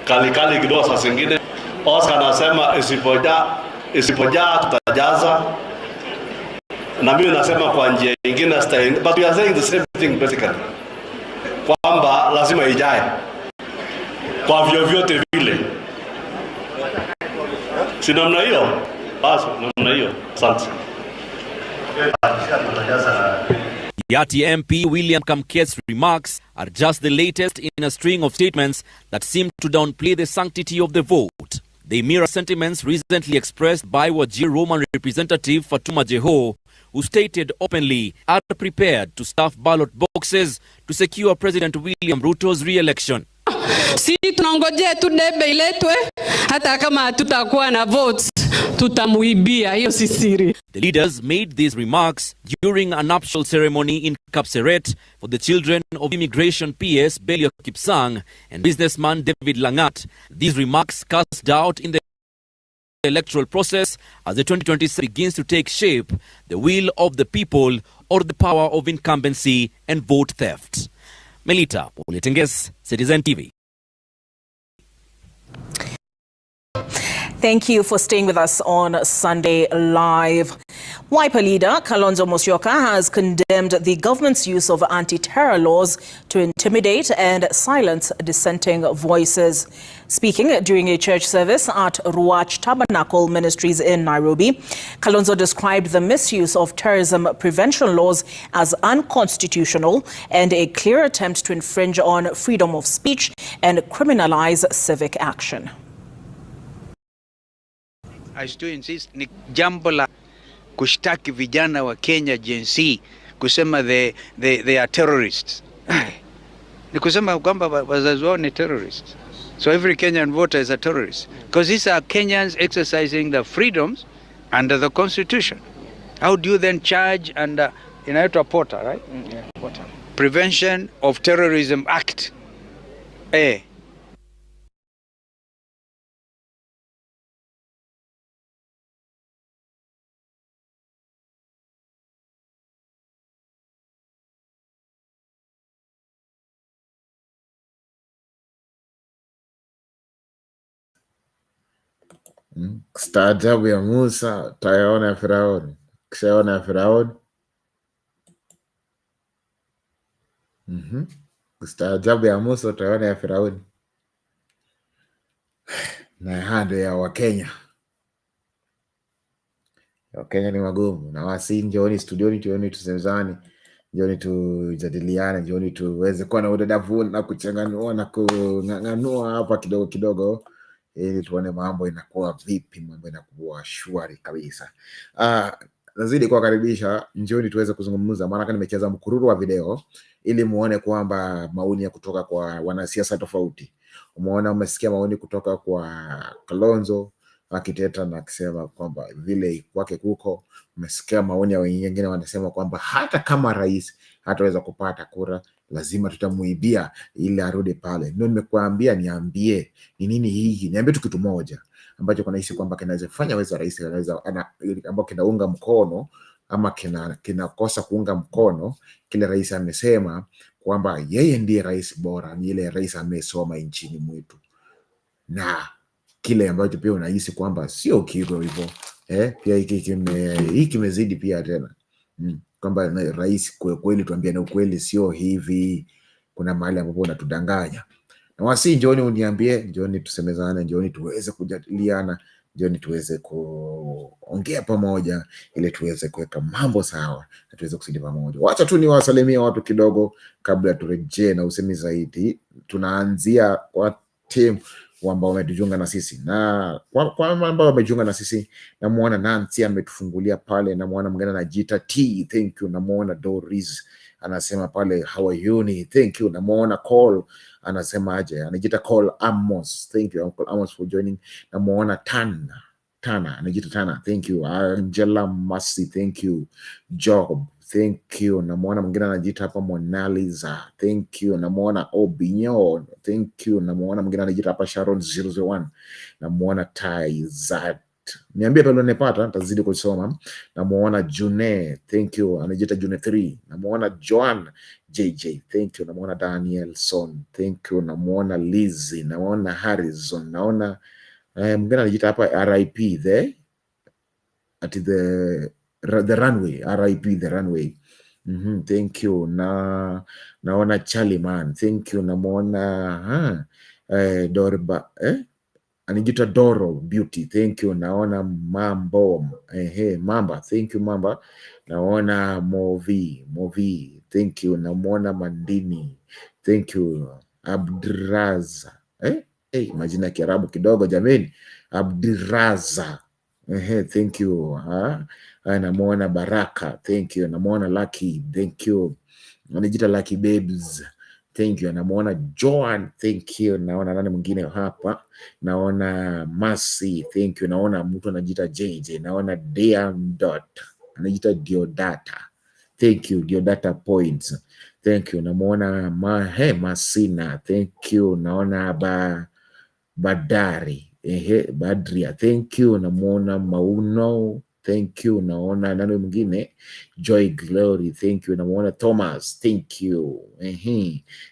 kali kidogo saa zingine. Oscar anasema isipojaa tutajaza, na mimi nasema kwa njia nyingine style, but we are saying the same thing basically, kwamba lazima ijae kwa vyovyote vile. Si namna hiyo? Basi namna hiyo. Asante. Yati MP William Kamket's remarks are just the latest in a string of statements that seem to downplay the sanctity of the vote. They mirror sentiments recently expressed by Wajir Roman representative Fatuma Jeho, who stated openly are prepared to stuff ballot boxes to secure President William Ruto's re-election. Si tunangojea tu debe iletwe, hata kama tutakuwa na votes tutamuibia, hiyo si siri. The leaders made these remarks during a nuptial ceremony in Kapseret for the children of immigration PS Belio Kipsang and businessman David Langat. These remarks cast doubt in the electoral process as the 2026 begins to take shape, the will of the people or the power of incumbency and vote theft. Melita Oletenges, Citizen TV. Thank you for staying with us on Sunday Live. Wiper leader Kalonzo Musyoka has condemned the government's use of anti-terror laws to intimidate and silence dissenting voices. Speaking during a church service at Ruach Tabernacle Ministries in Nairobi, Kalonzo described the misuse of terrorism prevention laws as unconstitutional and a clear attempt to infringe on freedom of speech and criminalize civic action. I still insist ni jambo la kushtaki vijana wa Kenya Gen Z kusema they are terrorists. Ni kusema kwamba wazazi wao ni terrorists. So every Kenyan voter is a terrorist. Because these are Kenyans exercising their freedoms under the constitution. How do you then charge under inaitwa POTA, right? Yeah, POTA. Prevention of Terrorism Act. Staajabu ya Musa utayaona ya Firauni. Kishaona ya Firauni. Staajabu ya Musa utayaona ya Firauni. Na hando ya Wakenya. Wakenya ni magumu. Na wasi njooni studioni tuone tusemezane. Njooni tujadiliane, njooni tuweze kuwa na udadavu na kuchanganua na kung'ang'anua hapa kidogo kidogo. Ili tuone mambo inakuwa vipi, mambo inakuwa shwari kabisa. Nazidi kuwakaribisha, njooni tuweze kuzungumza, maana nimecheza mkururu wa video ili muone kwamba maoni ya kutoka kwa wanasiasa tofauti. Umeona, umesikia maoni kutoka kwa Kalonzo akiteta na akisema kwamba vile kwake kuko. Umesikia maoni ya wengine wanasema kwamba hata kama rais hataweza kupata kura, lazima tutamuibia ili arudi pale. Ndio nimekuambia, niambie ni nini hii, niambie tu kitu moja ambacho kunahisi kwamba kinaweza fanya weza rais anaweza ambao kinaunga mkono ama kinakosa kuunga mkono kile rais amesema kwamba yeye ndiye rais bora, ni ile rais amesoma nchini mwetu, na kile ambacho pia unahisi kwamba sio kigo hivyo pia hiki kimezidi pia tena kwamba rais kweli tuambie na ukweli sio hivi, kuna mahali ambapo unatudanganya. Na wasi njooni uniambie, njooni tusemezane, njooni tuweze kujadiliana, njooni tuweze kuongea pamoja ili tuweze kuweka mambo sawa na tuweze kusaidia pamoja. Wacha tu niwasalimie watu kidogo kabla turejee na usemi zaidi. Tunaanzia kwa team ambao wamejiunga na sisi, na kwa ambao wamejiunga na sisi, namuona Nancy ametufungulia pale, namuona mwingine anajiita T, thank you. Namuona Doris anasema pale how are you, thank you. Namuona Call anasema aje, anajiita Call Amos, thank you Uncle Amos for joining. Namuona Tana anajiita Tana, thank you. Angela Masi, thank you. Job, thank you. Namuona mwingine anajiita hapa Mona Lisa, thank you. Namuona Obinyo, thank you. Namuona mwingine anajiita hapa Sharon 001. Namuona Taizat, niambie pale unapata, nitazidi kusoma. Namuona June, thank you, anajiita June 3. Namuona Joan JJ, thank you. Namuona Danielson, thank you. Namuona Lizzy, namuona Harrison, naona mwingine anajiita hapa RIP at the runway, RIP the runway. Thank you. Naona Charlie Man, thank you. Namuona Dorba anajiita Doro Beauty, thank you. Naona Mambo Mamba, thank you Mamba. Naona Movi, thank you. Namuona Mandini, thank you. Abdiraza majina ya Kiarabu kidogo jameni. Abdiraza, thank you. Namuona Baraka, thank you. Namuona Lucky, thank you. Anajiita Lucky Babes, thank you. Namuona Joan, thank you. Naona nani mwingine hapa, naona Mercy, thank you. Naona mtu anajiita JJ, naona Dot anajiita Diodata, thank you. Diodata Points, thank you. Namuona Masina, thank you. Naona Badari Badria, thank you. Namuona Mauno, thank you. Naona nani mwingine, Joy Glory, thank you. Namuona Thomas, thank you.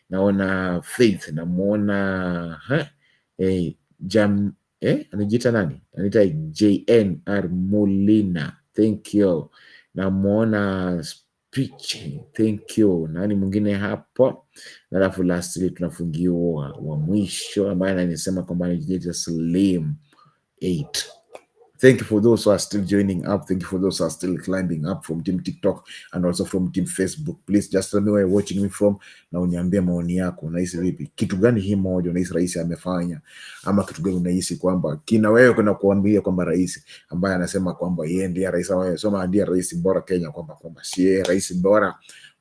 Naona Faith, namuona anajiita nani? Anaita JNR Molina. Thank you. Namuona speech. Thank you. Nani mwingine hapo? Alafu lastly tunafungiwa wa mwisho ambaye ananisema kwamba anajiita Slim 8. Thank you for those who are still joining up. Thank you for those who are still climbing up from Team TikTok and also from Team Facebook. Please just tell me where you're watching me from na uniambie maoni yako. Unahisi vipi? Kitu gani hii moja unahisi rais amefanya? Ama kitu gani unahisi kwamba kina wewe kuna kuambia kwamba rais ambaye anasema kwamba yeye ndiye rais ambaye soma ndiye rais bora Kenya kwamba si yeye rais bora?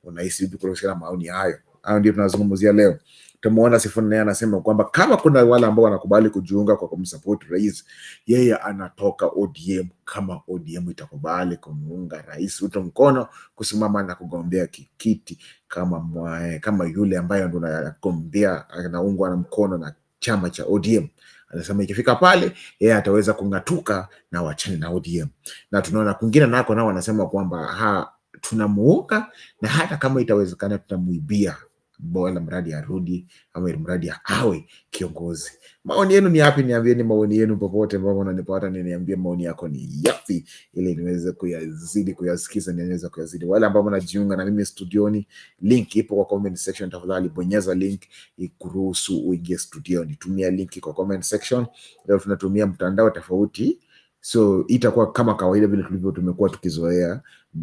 Unahisi vipi kuhusiana na maoni hayo? Hayo ndio tunazungumzia leo. Tumeona Sifuna naye anasema kwamba kama kuna wale ambao wanakubali kujiunga kwa kumsupport rais, yeye anatoka ODM kama ODM itakubali kumuunga rais Ruto mkono kusimama na kugombea kiti kama yule ambaye ndo anagombea anaungwa na mkono na chama cha ODM. Anasema ikifika pale yeye ataweza kungatuka na wachane na ODM. Na tunaona kwingine nako nao wanasema kwamba tunamuunga na hata kama itawezekana tutamuibia bora mradi arudi ama mradi awe kiongozi. Maoni yenu ni yapi? Niambieni maoni yenu popote ambapo unanipata, niambie maoni yako ni yapi ili niweze kuyasikiza, niweze kuyazidi. Wale ambao wanajiunga na mimi studioni, link ipo kwa comment section. Tafadhali bonyeza link ikuruhusu uingie studioni. Tumia link kwa comment section. Leo tunatumia mtandao tofauti, so itakuwa kama kawaida vile tumekuwa tukizoea,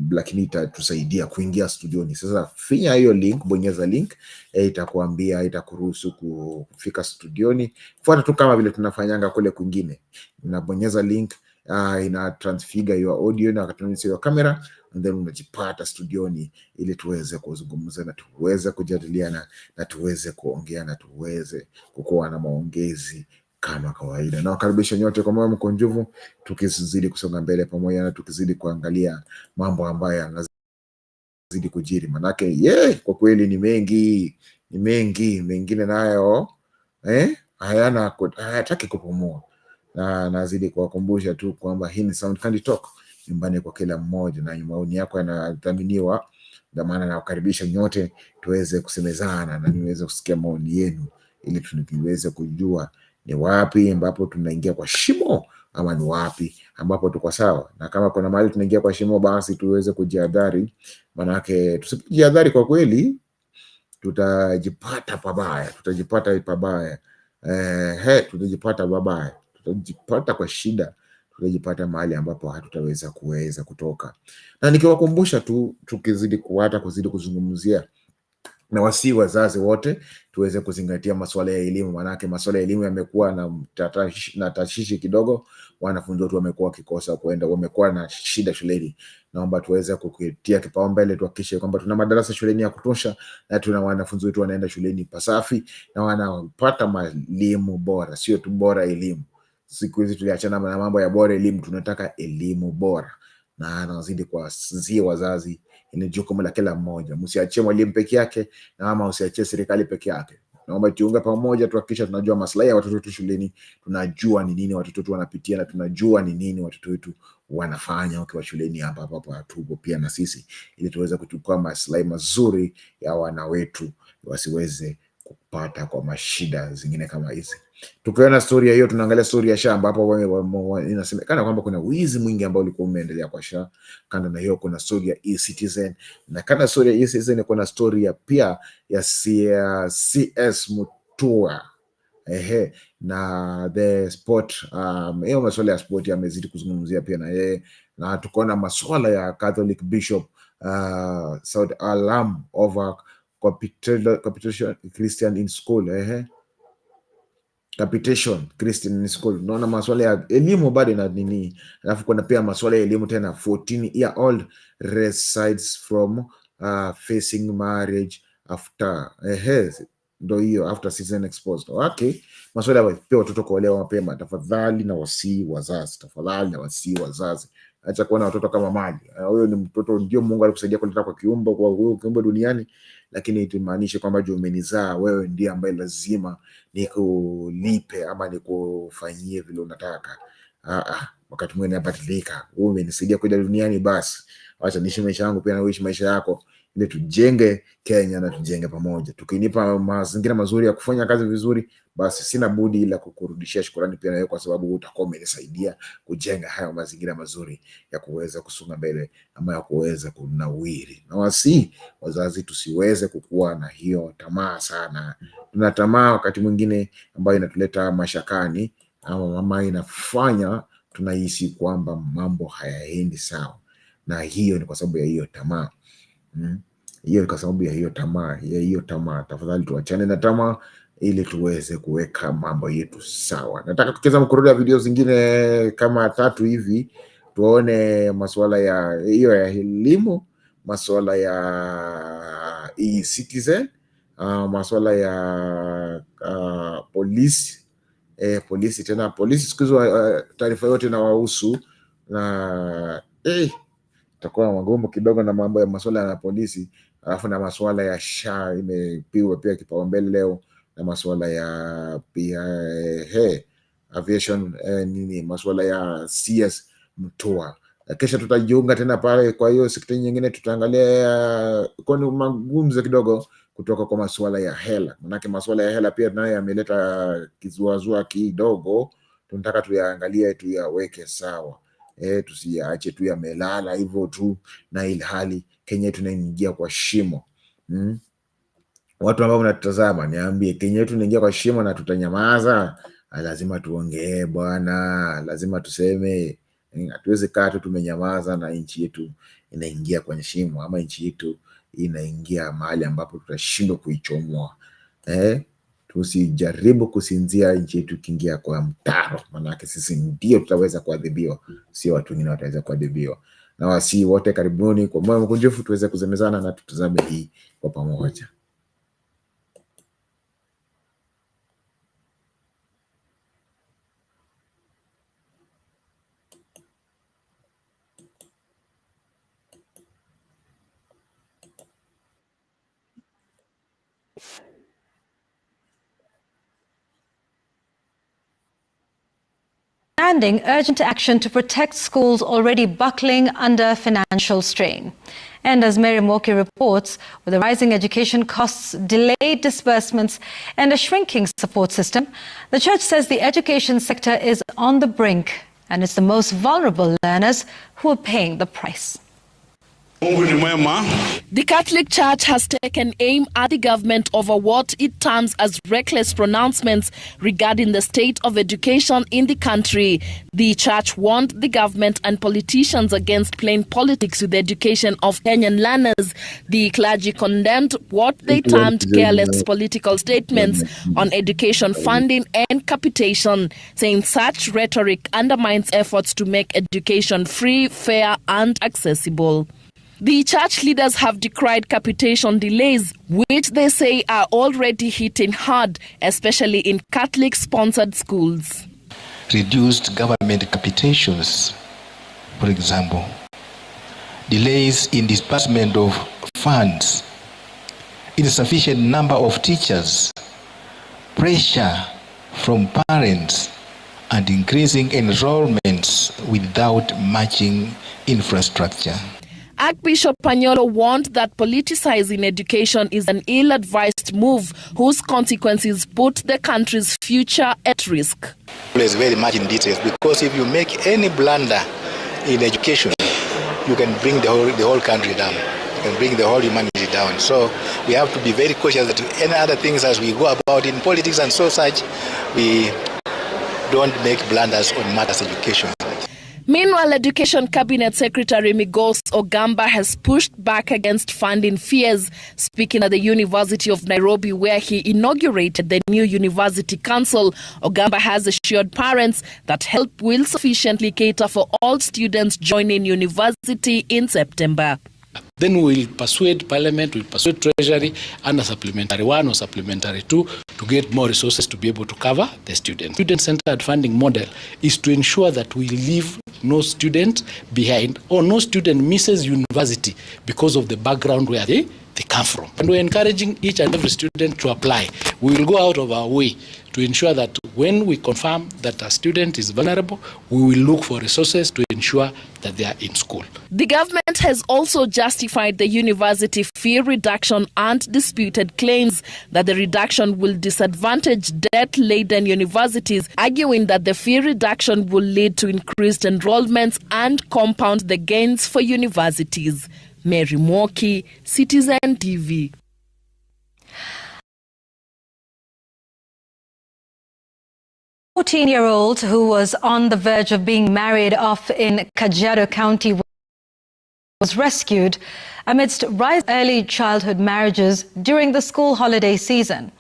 lakini itatusaidia kuingia studioni. Sasa finya hiyo link, bonyeza link, itakuambia, itakuruhusu kufika studioni. Fuata tu kama vile tunafanyanga kule kwingine. Unabonyeza link, ina transfigure your audio na kutumia your camera, and then unajipata studioni ili tuweze kuzungumza na tuweze kujadiliana na tuweze kuongea na tuweze kukuwa na maongezi kama kawaida. Na wakaribisha nyote kwa moyo mkunjufu, tukizidi kusonga mbele pamoja na tukizidi kuangalia mambo ambayo yanazidi kujiri. Manake kwa kweli ni mengi mengine nayo hayataki kupumua. Na nazidi kuwakumbusha tu kwamba hii ni Sound Candy Talk, nyumbani kwa kila mmoja, na maoni yako yanathaminiwa. Ndio maana nawakaribisha nyote tuweze kusemezana na niweze kusikia maoni yenu ili tuweze kujua ni wapi ambapo tunaingia kwa shimo ama ni wapi ambapo tuko sawa. Na kama kuna mahali tunaingia kwa shimo, basi tuweze kujihadhari, manake tusipojihadhari kwa kweli tutajipata pabaya, tutajipata kwa shida, tutajipata mahali ambapo hatutaweza kutoka. Na nikiwakumbusha tu, tukizidi kuzungumzia na wasi wazazi wote tuweze kuzingatia masuala ya elimu, manake masuala ya elimu yamekuwa na tashishi kidogo. Wanafunzi wetu wamekuwa wakikosa kwenda, wamekuwa na shida shuleni. Naomba tuweze kukitia kipaumbele, tuhakikishe kwamba tuna madarasa shuleni ya kutosha na tuna wanafunzi wetu wanaenda shuleni pasafi na wanapata elimu bora. Sio tu bora elimu, siku hizi tuliachana na mambo ya bora elimu, tunataka elimu bora. Na nazidi kuwasihi wazazi, ni jukumu la kila mmoja. Msiachie mwalimu peke yake na ama usiachie serikali peke yake. Naomba tuunge pamoja, tuhakikishe tunajua maslahi ya watoto wetu shuleni, tunajua ni nini watoto wetu wanapitia na tunajua ni nini watoto wetu wanafanya wakiwa shuleni hapa hatupo pia na sisi, ili tuweze kuchukua maslahi mazuri ya wana wetu wasiweze kupata kwa mashida zingine kama hizi. Tukiona story hiyo, tunaangalia story ya SHA ambapo inasemekana kwamba kuna wizi mwingi ambao ulikuwa umeendelea kwa SHA. Kando na hiyo kuna story ya e-Citizen, na kana story ya e-Citizen kuna story pia ya CS Mutua na the sport. Hiyo masuala ya sport yamezidi kuzungumzia pia na yeye, na tukaona masuala ya Catholic Bishop Saudi Alam over capitation Christian in school capitation Christian in school. Naona masuala ya elimu bado na nini. Alafu kuna pia masuala ya elimu tena, 14-year-old resides from facing marriage after ndo hiyo after season exposed. Okay, masuala ya pia watoto kuolewa mapema. Tafadhali na wasii wazazi, acha kuona watoto kama mali. Huyo ni mtoto, ndio Mungu alikusaidia kuleta kwa kiumbe duniani, lakini itumaanishe kwamba juu umenizaa wewe ndiye ambaye lazima nikulipe ama nikufanyie vile unataka. Wakati mwingine nabadilika. Wewe umenisaidia kuja duniani, basi acha niishi maisha yangu pia na uishi maisha yako, ili tujenge Kenya na tujenge pamoja. Tukinipa mazingira mazuri ya kufanya kazi vizuri, basi sina budi ila kukurudishia shukrani pia na wewe, kwa sababu utakuwa umenisaidia kujenga hayo mazingira mazuri ya kuweza kusonga mbele ama ya kuweza kunawiri. Na wasi wazazi tusiweze kukua na hiyo tamaa sana. Tuna tamaa wakati mwingine ambayo inatuleta mashakani ama inafanya tunahisi kwamba mambo hayaendi sawa, na hiyo ni kwa sababu ya hiyo tamaa. Hiyo ni kwa sababu ya hiyo tamaa. Tafadhali tuachane na tamaa ili tuweze kuweka mambo yetu sawa. Nataka kucheza mkurudio ya video zingine kama 3 hivi, tuone masuala ya hiyo ya elimu, masuala ya e-citizen, masuala ya polisi. Polisi tena, polisi siku hizo taarifa yote na wahusu, na itakuwa magumu kidogo na mambo ya masuala ya polisi. Alafu na masuala ya SHA imepiwa pia kipaumbele leo, na masuala ya pia aviation masuala ya CS Mtua. Kesha tutajiunga tena pale, kwa hiyo siku nyingine tutaangalia kwa magumzo kidogo kutoka kwa masuala ya hela. Manake masuala ya hela pia nayo yameleta kizuazua kidogo, tunataka tuyaangalie, tuyaweke sawa. Tusiache tu yamelala hivyo tu, na ilhali Kenya tunaingia kwa shimo. Watu ambao mnatutazama, niambie, Kenya tunaingia kwa shimo na tutanyamaza? Lazima tuongee bwana, lazima tuseme. Hatuwezi kaa tu tumenyamaza na nchi yetu inaingia kwenye shimo, ama nchi yetu inaingia mahali ambapo tutashindwa kuichomoa. Tusijaribu kusinzia nchi yetu kiingia kwa mtaro, manake sisi ndio tutaweza kuadhibiwa, sio watu wengine wataweza kuadhibiwa. Na wasi wote, karibuni kwa moyo mkunjufu tuweze kuzemezana na tutazame hii kwa pamoja. Demanding urgent action to protect schools already buckling under financial strain. And as Mary Moki reports, with the rising education costs, delayed disbursements and a shrinking support system, the church says the education sector is on the brink, and it's the most vulnerable learners who are paying the price. The Catholic Church has taken aim at the government over what it terms as reckless pronouncements regarding the state of education in the country. The church warned the government and politicians against playing politics with the education of Kenyan learners. The clergy condemned what they termed careless political statements on education funding and capitation, saying such rhetoric undermines efforts to make education free, fair and accessible. The church leaders have decried capitation delays, which they say are already hitting hard, especially in Catholic-sponsored schools. Reduced government capitations, for example, delays in disbursement of funds, insufficient number of teachers, pressure from parents, and increasing enrollments without matching infrastructure. Archbishop Panyolo warned that politicizing education is an ill-advised move whose consequences put the country's future at risk. It's very much in details, because if you make any blunder in education, you can bring the whole country down. You can bring the whole humanity down. So we have to be very cautious that any other things as we go about in politics and so such, we don't make blunders on matters education. Meanwhile, Education Cabinet Secretary Migos Ogamba has pushed back against funding fears. Speaking at the University of Nairobi, where he inaugurated the new University Council, Ogamba has assured parents that help will sufficiently cater for all students joining university in September. Then we'll persuade Parliament, we'll persuade Treasury and a supplementary 1 or supplementary 2 to get more resources to be able to cover the students. Student-centered funding model is to ensure that we leave no student behind or no student misses university because of the background where they come from. And we're encouraging each and every student to apply. we will go out of our way to ensure that when we confirm that a student is vulnerable, we will look for resources to ensure that they are in school. The government has also justified the university fee reduction and disputed claims that the reduction will disadvantage debt-laden universities, arguing that the fee reduction will lead to increased enrollments and compound the gains for universities. Mary Mwoki, Citizen TV. A 14-year-old who was on the verge of being married off in Kajiado County was rescued amidst rise in early childhood marriages during the school holiday season.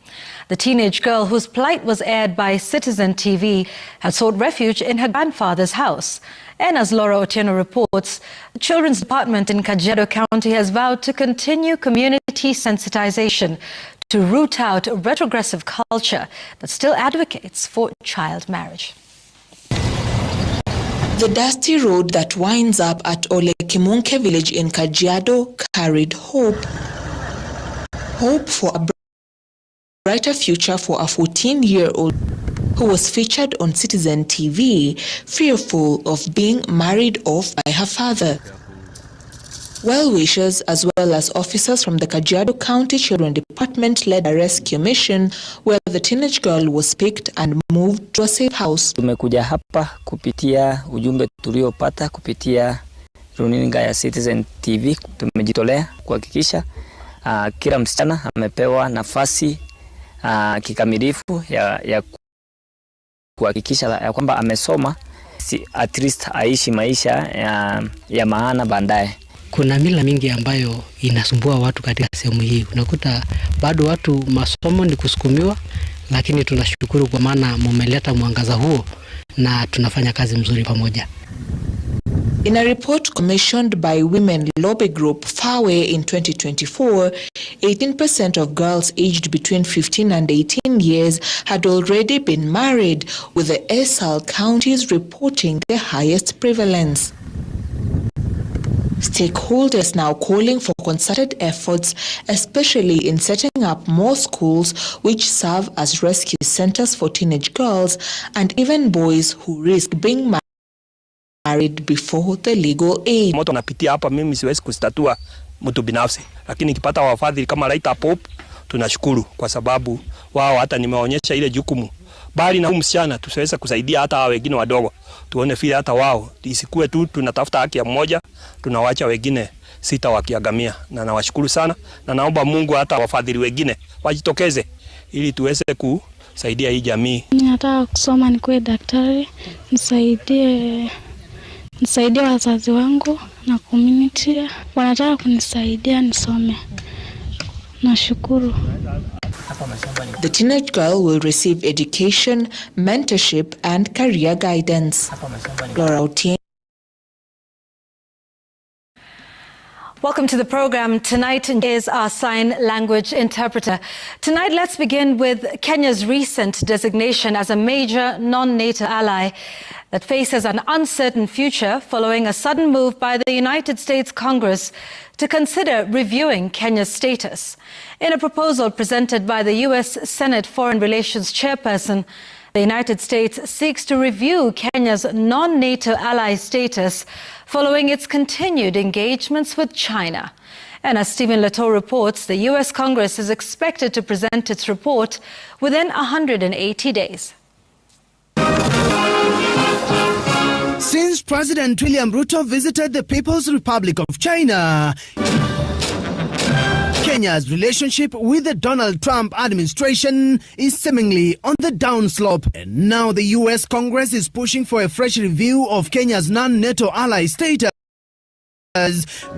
The teenage girl, whose plight was aired by Citizen TV, had sought refuge in her grandfather's house. And as Laura Otieno reports, the Children's Department in Kajiado County has vowed to continue community sensitization to root out a retrogressive culture that still advocates for child marriage. The dusty road that winds up at Ole Kimunke village in Kajiado carried hope. Hope for a brighter future for a 14-year-old who was featured on Citizen TV, fearful of being married off by her father. Well-wishers as well as officers from the Kajiado County Children's Department led a rescue mission where the teenage girl was picked and moved to a safe house. Tumekuja hapa kupitia ujumbe tuliopata kupitia runinga ya Citizen TV. Tumejitolea kuhakikisha kila msichana amepewa nafasi kikamilifu ya kuhakikisha ya kwamba amesoma, at least aishi maisha ya maana baadaye. Kuna mila mingi ambayo inasumbua watu katika sehemu hii. Unakuta bado watu masomo ni kusukumiwa, lakini tunashukuru kwa maana mumeleta mwangaza huo na tunafanya kazi mzuri pamoja. In a report commissioned by Women Lobby Group Fawe in 2024, 18% of girls aged between 15 and 18 years had already been married, with the SL counties reporting the highest prevalence. Stakeholders now calling for concerted efforts, especially in setting up more schools which serve as rescue centers for teenage girls and even boys who risk being married before the legal age. Moto napitia hapa, mimi siwezi kustatua mtu binafsi, lakini nikipata wafadhili kama Right Pop tunashukuru, kwa sababu wao hata nimeonyesha ile jukumu. Bali na huyu msichana tusiweza kusaidia hata wengine wadogo. Tuone vile hata wao isikue tu tunatafuta haki ya mmoja, tunawacha wengine sita wakiagamia. Na nawashukuru sana na naomba Mungu hata wafadhili wengine wajitokeze ili tuweze kusaidia hii jamii. Nataka kusoma nikuwe daktari, nisaidie wazazi wangu na community. Wanataka kunisaidia nisome. Nashukuru. The teenage girl will receive education, mentorship, and career guidance. Laura Otieno. Welcome to the program. Tonight is our sign language interpreter. Tonight, let's begin with Kenya's recent designation as a major non-NATO ally that faces an uncertain future following a sudden move by the United States Congress to consider reviewing Kenya's status. In a proposal presented by the U.S. Senate Foreign Relations Chairperson, the United States seeks to review Kenya's non-NATO ally status following its continued engagements with China. And as Stephen Leto reports, the U.S. Congress is expected to present its report within 180 days. Since President William Ruto visited the People's Republic of China, Kenya's relationship with the Donald Trump administration is seemingly on the downslope. And now the U.S. Congress is pushing for a fresh review of Kenya's non-NATO ally status.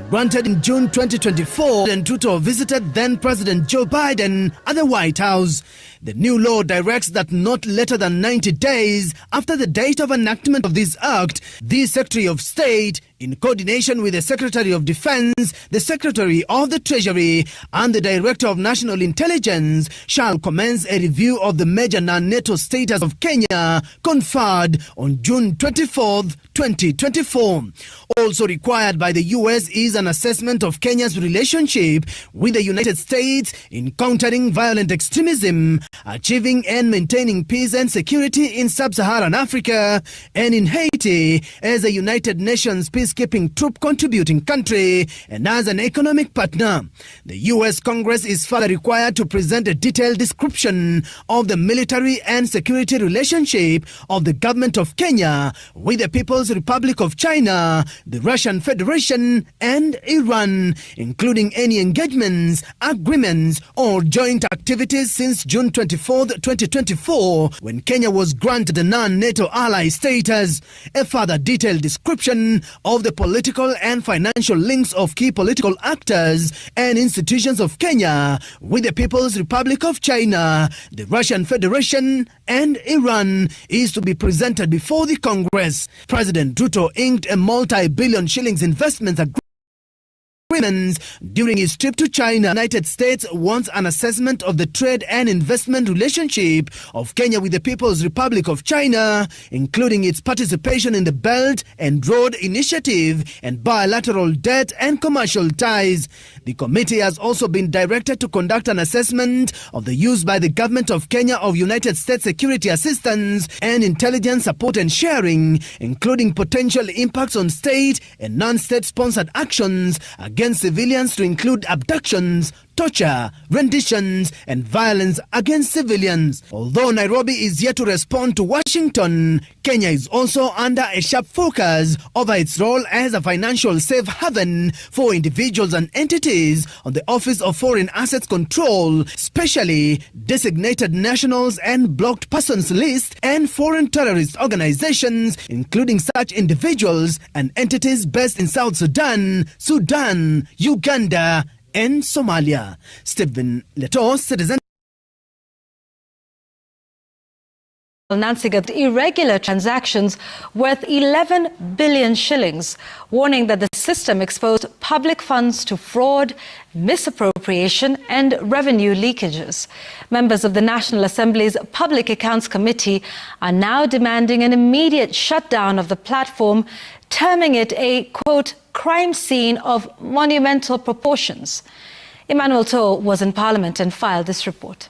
Granted in June 2024, President Ruto visited then-President Joe Biden at the White House. The new law directs that not later than 90 days after the date of enactment of this act, the Secretary of State, in coordination with the Secretary of Defense, the Secretary of the Treasury, and the Director of National Intelligence, shall commence a review of the major non-NATO status of Kenya, conferred on June 24, 2024. Also required by the U.S. is an assessment of Kenya's relationship with the United States in countering violent extremism achieving and maintaining peace and security in sub-Saharan Africa and in Haiti as a United Nations peacekeeping troop contributing country and as an economic partner. The U.S. Congress is further required to present a detailed description of the military and security relationship of the government of Kenya with the People's Republic of China, the Russian Federation and Iran, including any engagements, agreements or joint activities since June 24, 2024, when Kenya was granted a non-NATO ally status. A further detailed description of the political and financial links of key political actors and institutions of Kenya with the People's Republic of China, the Russian Federation and Iran is to be presented before the Congress. President Ruto inked a multi-billion shillings investment agreement during his trip to China. The United States wants an assessment of the trade and investment relationship of Kenya with the People's Republic of China, including its participation in the Belt and Road Initiative and bilateral debt and commercial ties. The committee has also been directed to conduct an assessment of the use by the government of Kenya of United States security assistance and intelligence support and sharing, including potential impacts on state and non-state sponsored actions against civilians, to include abductions, torture, renditions and violence against civilians. Although Nairobi is yet to respond to Washington, Kenya is also under a sharp focus over its role as a financial safe haven for individuals and entities on the Office of Foreign Assets Control, especially designated nationals and blocked persons list and foreign terrorist organizations, including such individuals and entities based in South Sudan, Uganda and Somalia. Stephen Leto, Citizen. Nancy got irregular transactions worth 11 billion shillings, warning that the system exposed public funds to fraud, misappropriation and revenue leakages. Members of the National Assembly's Public Accounts Committee are now demanding an immediate shutdown of the platform, terming it a, quote, crime scene of monumental proportions. Emmanuel Toh was in Parliament and filed this report.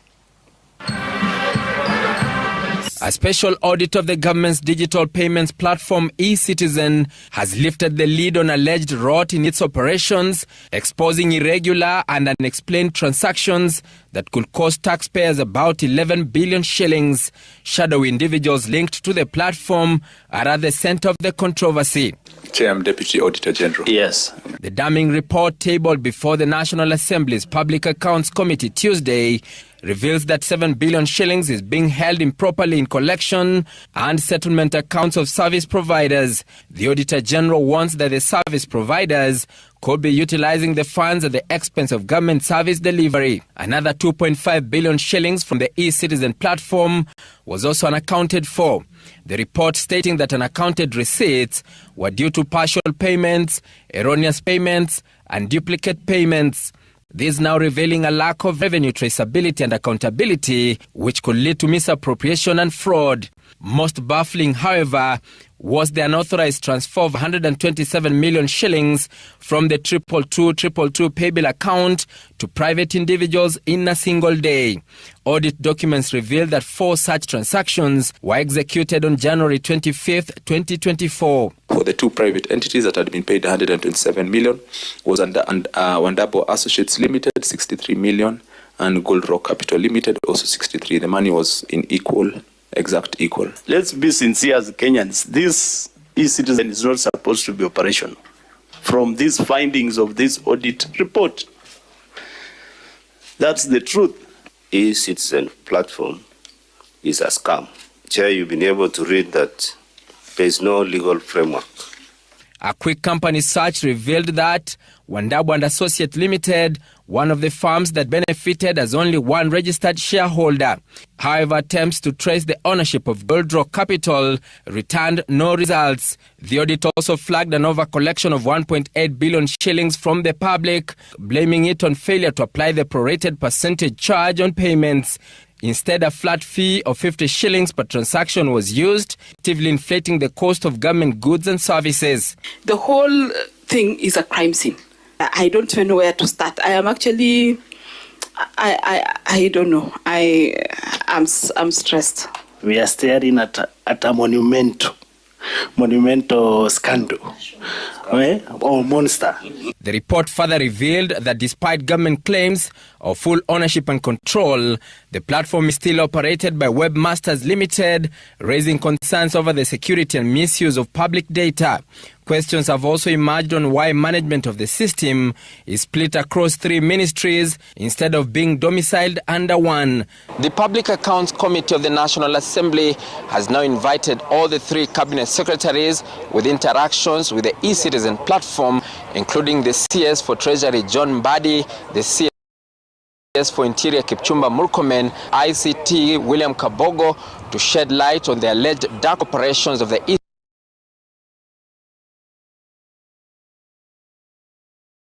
A special audit of the government's digital payments platform eCitizen has lifted the lid on alleged rot in its operations, exposing irregular and unexplained transactions that could cost taxpayers about 11 billion shillings. Shadowy individuals linked to the platform are at the center of the controversy. Chair, I'm Deputy Auditor General. Yes. The damning report tabled before the National Assembly's Public Accounts Committee Tuesday reveals that 7 billion shillings is being held improperly in collection and settlement accounts of service providers. The Auditor General warns that the service providers could be utilizing the funds at the expense of government service delivery. Another 2.5 billion shillings from the eCitizen platform was also unaccounted for. The report stating that unaccounted receipts were due to partial payments, erroneous payments, and duplicate payments. This now revealing a lack of revenue traceability and accountability, which could lead to misappropriation and fraud. Most baffling, however, was the unauthorized transfer of 127 million shillings from the 222 paybill account to private individuals in a single day. Audit documents reveal that 4 such transactions were executed on January 25th, 2024. For the 2 private entities that had been paid 127 million was under Wandabo Associates Limited, 63 million, and Gold Rock Capital Limited, also 63. The money was in exact equal. Let's be sincere as Kenyans. This eCitizen is not supposed to be operational. From these findings of this audit report, that's the truth. eCitizen platform is a scam. Chair, you've been able to read that there is no legal framework. A quick company search revealed that Wandabo and Associate Limited, one of the firms that benefited as only one registered shareholder. However, attempts to trace the ownership of Gold Rock Capital returned no results. The audit also flagged an over-collection of 1.8 billion shillings from the public, blaming it on failure to apply the prorated percentage charge on payments. Instead, a flat fee of 50 shillings per transaction was used, actively inflating the cost of government goods and services. The whole thing is a crime scene. I don't even know where to start. I am actually, I don't know. I'm stressed. We are staring at a monumental scandal or monster. The report further revealed that despite government claims of full ownership and control, the platform is still operated by Webmasters Limited, raising concerns over the security and misuse of public data. Questions have also emerged on why management of the system is split across 3 ministries instead of being domiciled under one. The Public Accounts Committee of the National Assembly has now invited all the 3 cabinet secretaries with interactions with the e-citizen platform, including the CS for Treasury John Mbadi, the CS for Interior Kipchumba Murkomen, ICT William Kabogo, to shed light on the alleged dark operations of the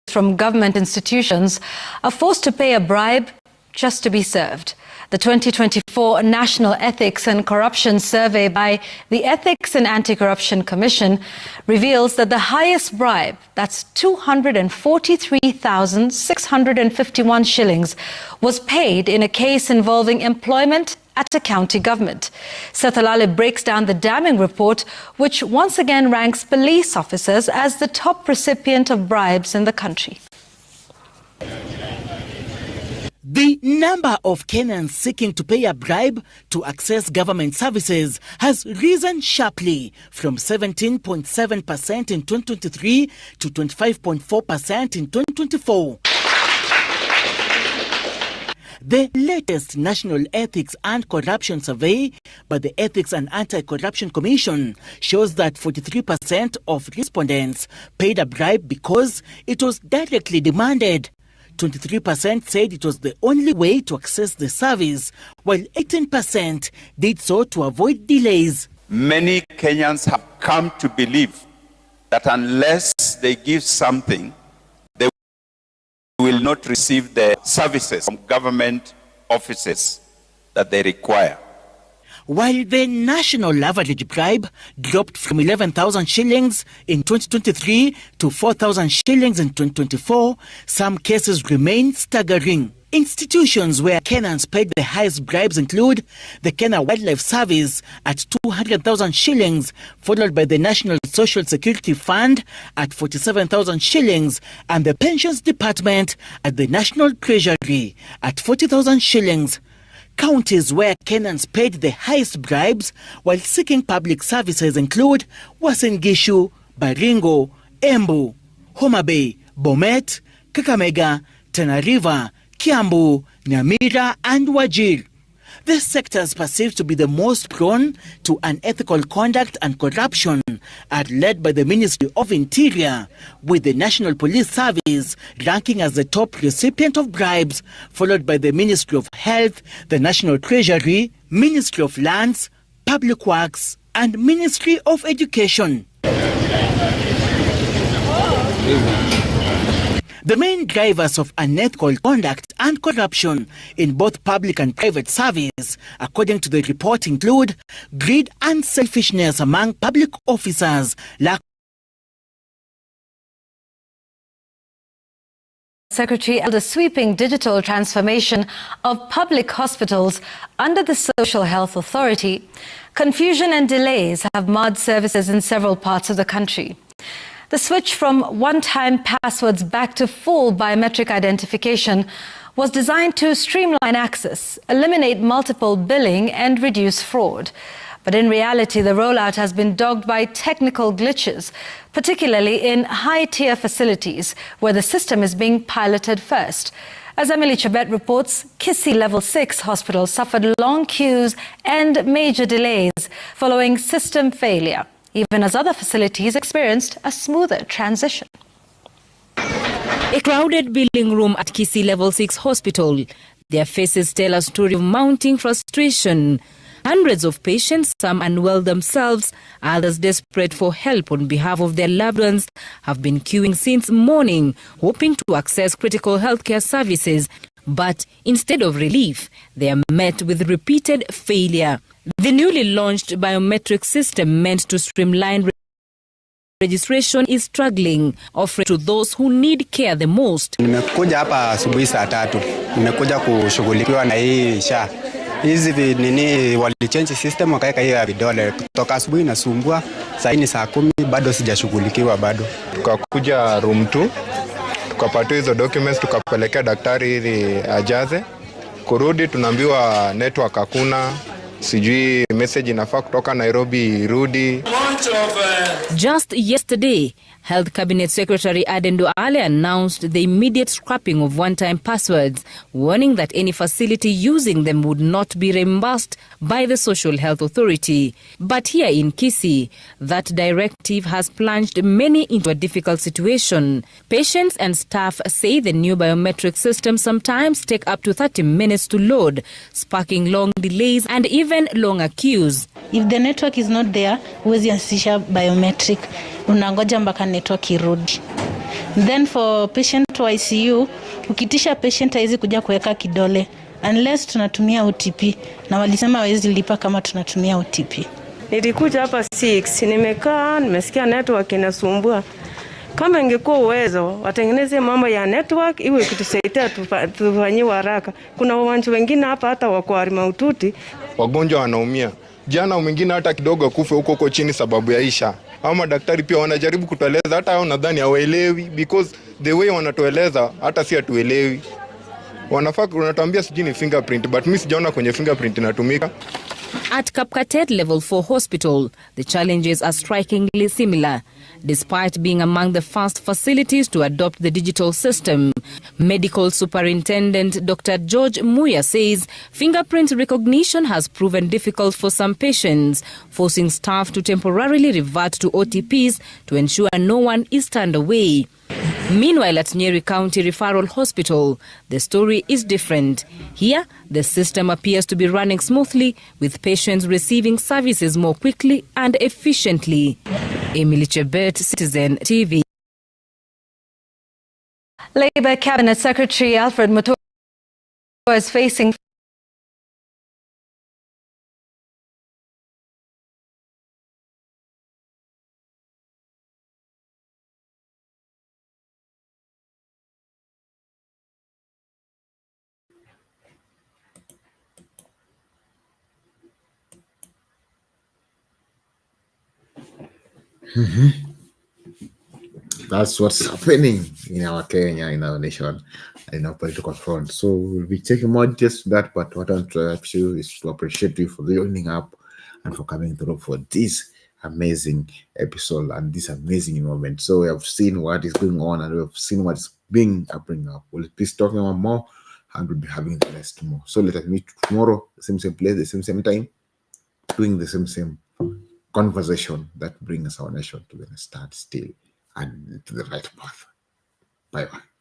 from government institutions are forced to pay a bribe just to be served. The 2024 National Ethics and Corruption Survey by the Ethics and Anti-Corruption Commission reveals that the highest bribe, that's 243,651 shillings, was paid in a case involving employment at a county government. Sethalale breaks down the damning report, which once again ranks police officers as the top recipient of bribes in the country. The number of Kenyans seeking to pay a bribe to access government services has risen sharply from 17.7% in 2023 to 25.4% in 2024. The latest National Ethics and Corruption Survey by the Ethics and Anti-Corruption Commission shows that 43% of respondents paid a bribe because it was directly demanded. 23% said it was the only way to access the service, while 18% did so to avoid delays. Many Kenyans have come to believe that unless they give something, they will not receive the services from government offices that they require. While the national average bribe dropped from 11,000 shillings in 2023 to 4,000 shillings in 2024, some cases remain staggering. Institutions where Kenyans paid the highest bribes include the Kenya Wildlife Service at 200,000 shillings, followed by the National Social Security Fund at 47,000 shillings, and the Pensions Department at the National Treasury at 40,000 shillings. Counties where Kenyans paid the highest bribes while seeking public services include Uasin Gishu, Baringo, Embu, Homa Bay, Bomet, Kakamega, Tana River, Kiambu, Nyamira and Wajir. These sectors perceived to be the most prone to unethical conduct and corruption are led by the Ministry of Interior, with the National Police Service ranking as the top recipient of bribes, followed by the Ministry of Health, the National Treasury, Ministry of Lands, Public Works, and Ministry of Education. The main drivers of unethical conduct and corruption in both public and private service, according to the report, include greed and selfishness among public officers, lack Secretary held a sweeping digital transformation of public hospitals under the Social Health Authority. Confusion and delays have marred services in several parts of the country. The switch from one-time passwords back to full biometric identification was designed to streamline access, eliminate multiple billing and reduce fraud. But in reality, the rollout has been dogged by technical glitches, particularly in high-tier facilities where the system is being piloted first. As Emily Chebet reports, Kisii Level 6 hospital suffered long queues and major delays following system failure, even as other facilities experienced a smoother transition. A crowded billing room at Kisii Level 6 hospital. Their faces tell a story of mounting frustration. Hundreds of patients, some unwell themselves, others desperate for help on behalf of their loved ones, have been queuing since morning, hoping to access critical healthcare services. But instead of relief, they are met with repeated failure. The newly launched biometric system meant to streamline registration is struggling, offering to those who need care the most. Nimekuja hapa asubuhi saa 3. Nimekuja kushughulikiwa na hii SHA. hizi nini walichange system wakaweka hiyo ya vidole. Kutoka asubuhi nasumbua, saa hii ni saa 10 bado sijashughulikiwa bado. Tukakuja room 2 tukapata hizo documents tukapelekea daktari ili ajaze. Kurudi tunaambiwa network hakuna, sijui message inafaa kutoka Nairobi irudi. Just yesterday, Health Cabinet Secretary Aden Duale announced the immediate scrapping of one-time passwords, warning that any facility using them would not be reimbursed by the Social Health Authority. But here in Kisii, that directive has plunged many into a difficult situation. Patients and staff say the new biometric system sometimes take up to 30 minutes to load, sparking long delays and even longer queues. If the network is not there, huwezi ansisha biometric. Unangoja mpaka network irudi. Then for patient wa ICU, ukitisha patient haizi kuja kuweka kidole unless tunatumia OTP, na walisema hawezi lipa kama tunatumia OTP. Nilikuja hapa 6, nimekaa nimesikia network inasumbua. Kama ingekuwa uwezo watengeneze mambo ya network iwe kitusaidia tufanyie haraka. Kuna wagonjwa wengine hapa hata wako mahututi. Wagonjwa wanaumia. Jana mwingine hata kidogo kufe huko chini sababu ya isha. Hao madaktari pia wanajaribu kutueleza, hata hao nadhani hawaelewi because the way wanatueleza hata si atuelewi. Wanafaa wanatuambia sijui ni fingerprint, but mimi sijaona kwenye fingerprint inatumika. At Kapkatet Level 4 Hospital, the challenges are strikingly similar. Despite being among the first facilities to adopt the digital system, Medical Superintendent Dr. George Muya says fingerprint recognition has proven difficult for some patients, forcing staff to temporarily revert to OTPs to ensure no one is turned away. Meanwhile, at Nyeri County Referral Hospital, the story is different. Here, the system appears to be running smoothly, with patients receiving services more quickly and efficiently. Emily Chebet, Citizen TV. Labour Cabinet Secretary Alfred Mutua is facing That's what's happening in our Kenya, in our nation, in our political front. So we'll be taking more details to that, but what I want to do is to appreciate you for joining up and for coming through for this amazing episode and this amazing moment. So we have seen what is going on and we have seen what is being bring up. We'll be talking about more and we'll be having the rest tomorrow. So let us meet tomorrow, the same place, the same time, doing the same conversation that brings our nation to the standstill and to the right path. Bye-bye.